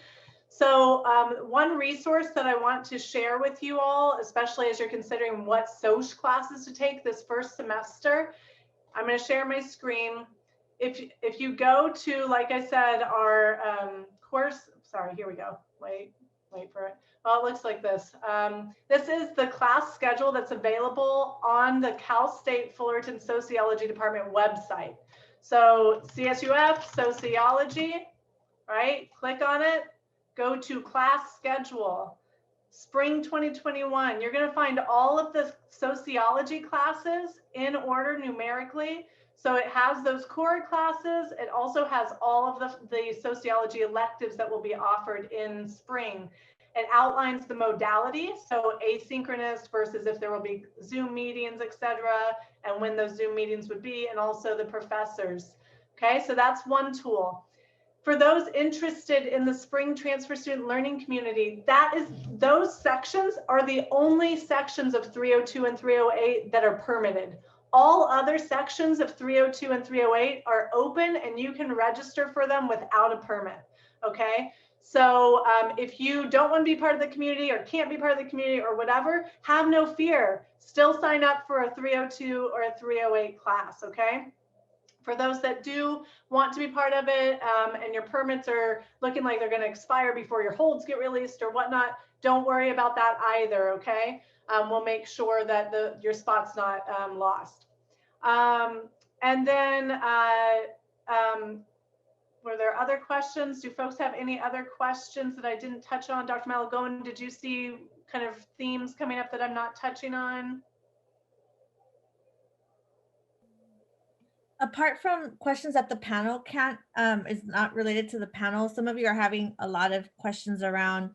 So one resource that I want to share with you all, especially as you're considering what social classes to take this first semester, I'm going to share my screen. If you go to, like I said, our course, sorry, here we go. Wait for it. Well, it looks like this. This is the class schedule that's available on the Cal State Fullerton Sociology Department website. So CSUF Sociology, right? Click on it, go to class schedule. Spring 2021, you're going to find all of the sociology classes in order numerically. So it has those core classes. It also has all of the sociology electives that will be offered in spring. It outlines the modality, so asynchronous versus if there will be Zoom meetings, etc., and when those Zoom meetings would be, and also the professors. Okay, so that's one tool. For those interested in the spring transfer student learning community, those sections are the only sections of 302 and 308 that are permitted. All other sections of 302 and 308 are open, and you can register for them without a permit, okay? So if you don't want to be part of the community or can't be part of the community or whatever, have no fear. Still sign up for a 302 or a 308 class, okay? For those that do want to be part of it, and your permits are looking like they're going to expire before your holds get released or whatnot, don't worry about that either, okay? We'll make sure that your spot's not lost. And then, were there other questions? Do folks have any other questions that I didn't touch on? Dr. Malagone, did you see kind of themes coming up that I'm not touching on? Apart from questions that the panel can't, is not related to the panel, some of you are having a lot of questions around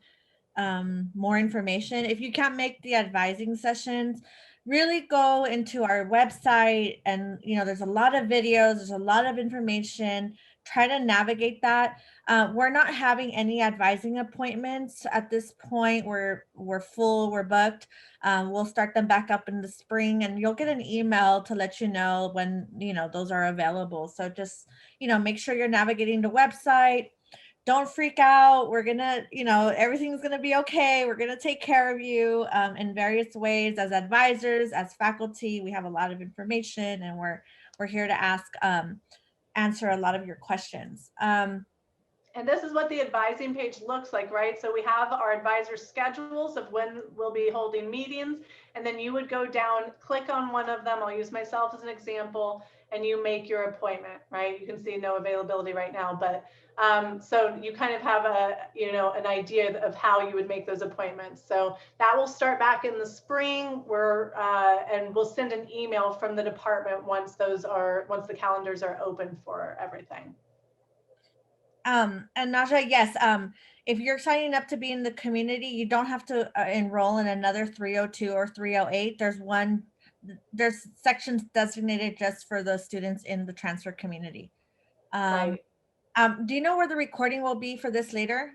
more information. If you can't make the advising sessions, really go into our website, and there's a lot of videos, there's a lot of information. Try to navigate that. We're not having any advising appointments at this point. We're full, we're booked. We'll start them back up in the spring, and you'll get an email to let you know when, those are available. So just, make sure you're navigating the website. Don't freak out. We're gonna, everything's gonna be okay. We're gonna take care of you in various ways as advisors, as faculty. We have a lot of information, and we're here to answer a lot of your questions. And this is what the advising page looks like, right? So we have our advisor schedules of when we'll be holding meetings, and then you would go down, click on one of them. I'll use myself as an example, and you make your appointment, right? You can see no availability right now, but so you kind of have an idea of how you would make those appointments. So that will start back in the spring. And we'll send an email from the department once the calendars are open for everything. And Naja, yes, if you're signing up to be in the community, you don't have to enroll in another 302 or 308. There's sections designated just for the students in the transfer community. Right. Do you know where the recording will be for this later?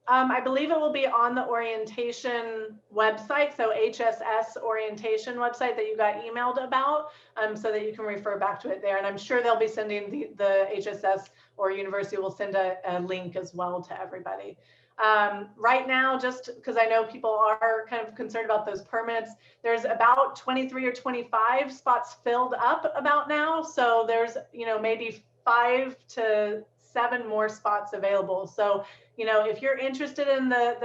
I believe it will be on the orientation website, so HSS orientation website that you got emailed about, so that you can refer back to it there. And I'm sure they'll be sending the HSS or university will send a link as well to everybody. Right now, just because I know people are kind of concerned about those permits, there's about 23 or 25 spots filled up about now. So there's, maybe 5 to 7 more spots available. So, if you're interested in the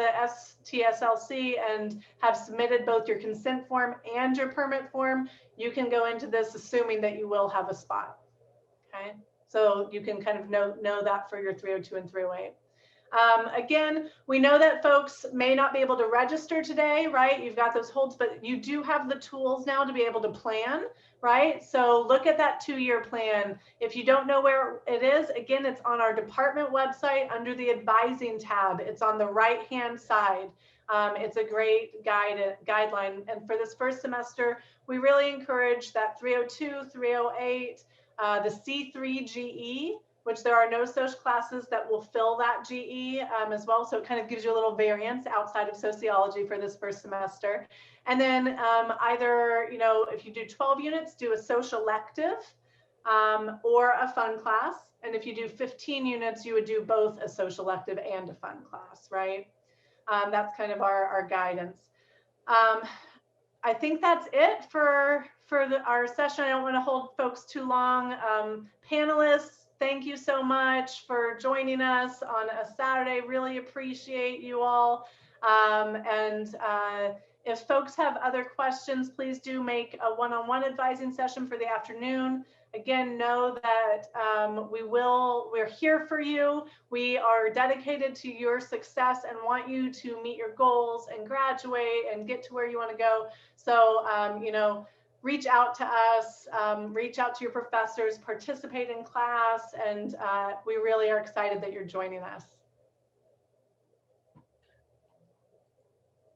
STSLC and have submitted both your consent form and your permit form, you can go into this assuming that you will have a spot. Okay, so you can kind of know that for your 302 and 308. Again, we know that folks may not be able to register today, right? You've got those holds, but you do have the tools now to be able to plan, right? So look at that 2-year plan. If you don't know where it is, again, it's on our department website under the advising tab. It's on the right-hand side. It's a great guideline. And for this first semester, we really encourage that 302, 308, the C3 GE, which there are no social classes that will fill that GE as well. So it kind of gives you a little variance outside of sociology for this first semester. And then either, if you do 12 units, do a social elective or a fun class. And if you do 15 units, you would do both a social elective and a fun class, right? That's kind of our guidance. I think that's it for our session. I don't want to hold folks too long. Panelists, thank you so much for joining us on a Saturday. Really appreciate you all. If folks have other questions, please do make a one-on-one advising session for the afternoon. Again, know that we're here for you. We are dedicated to your success and want you to meet your goals and graduate and get to where you want to go. So, reach out to us, reach out to your professors, participate in class, and we really are excited that you're joining us.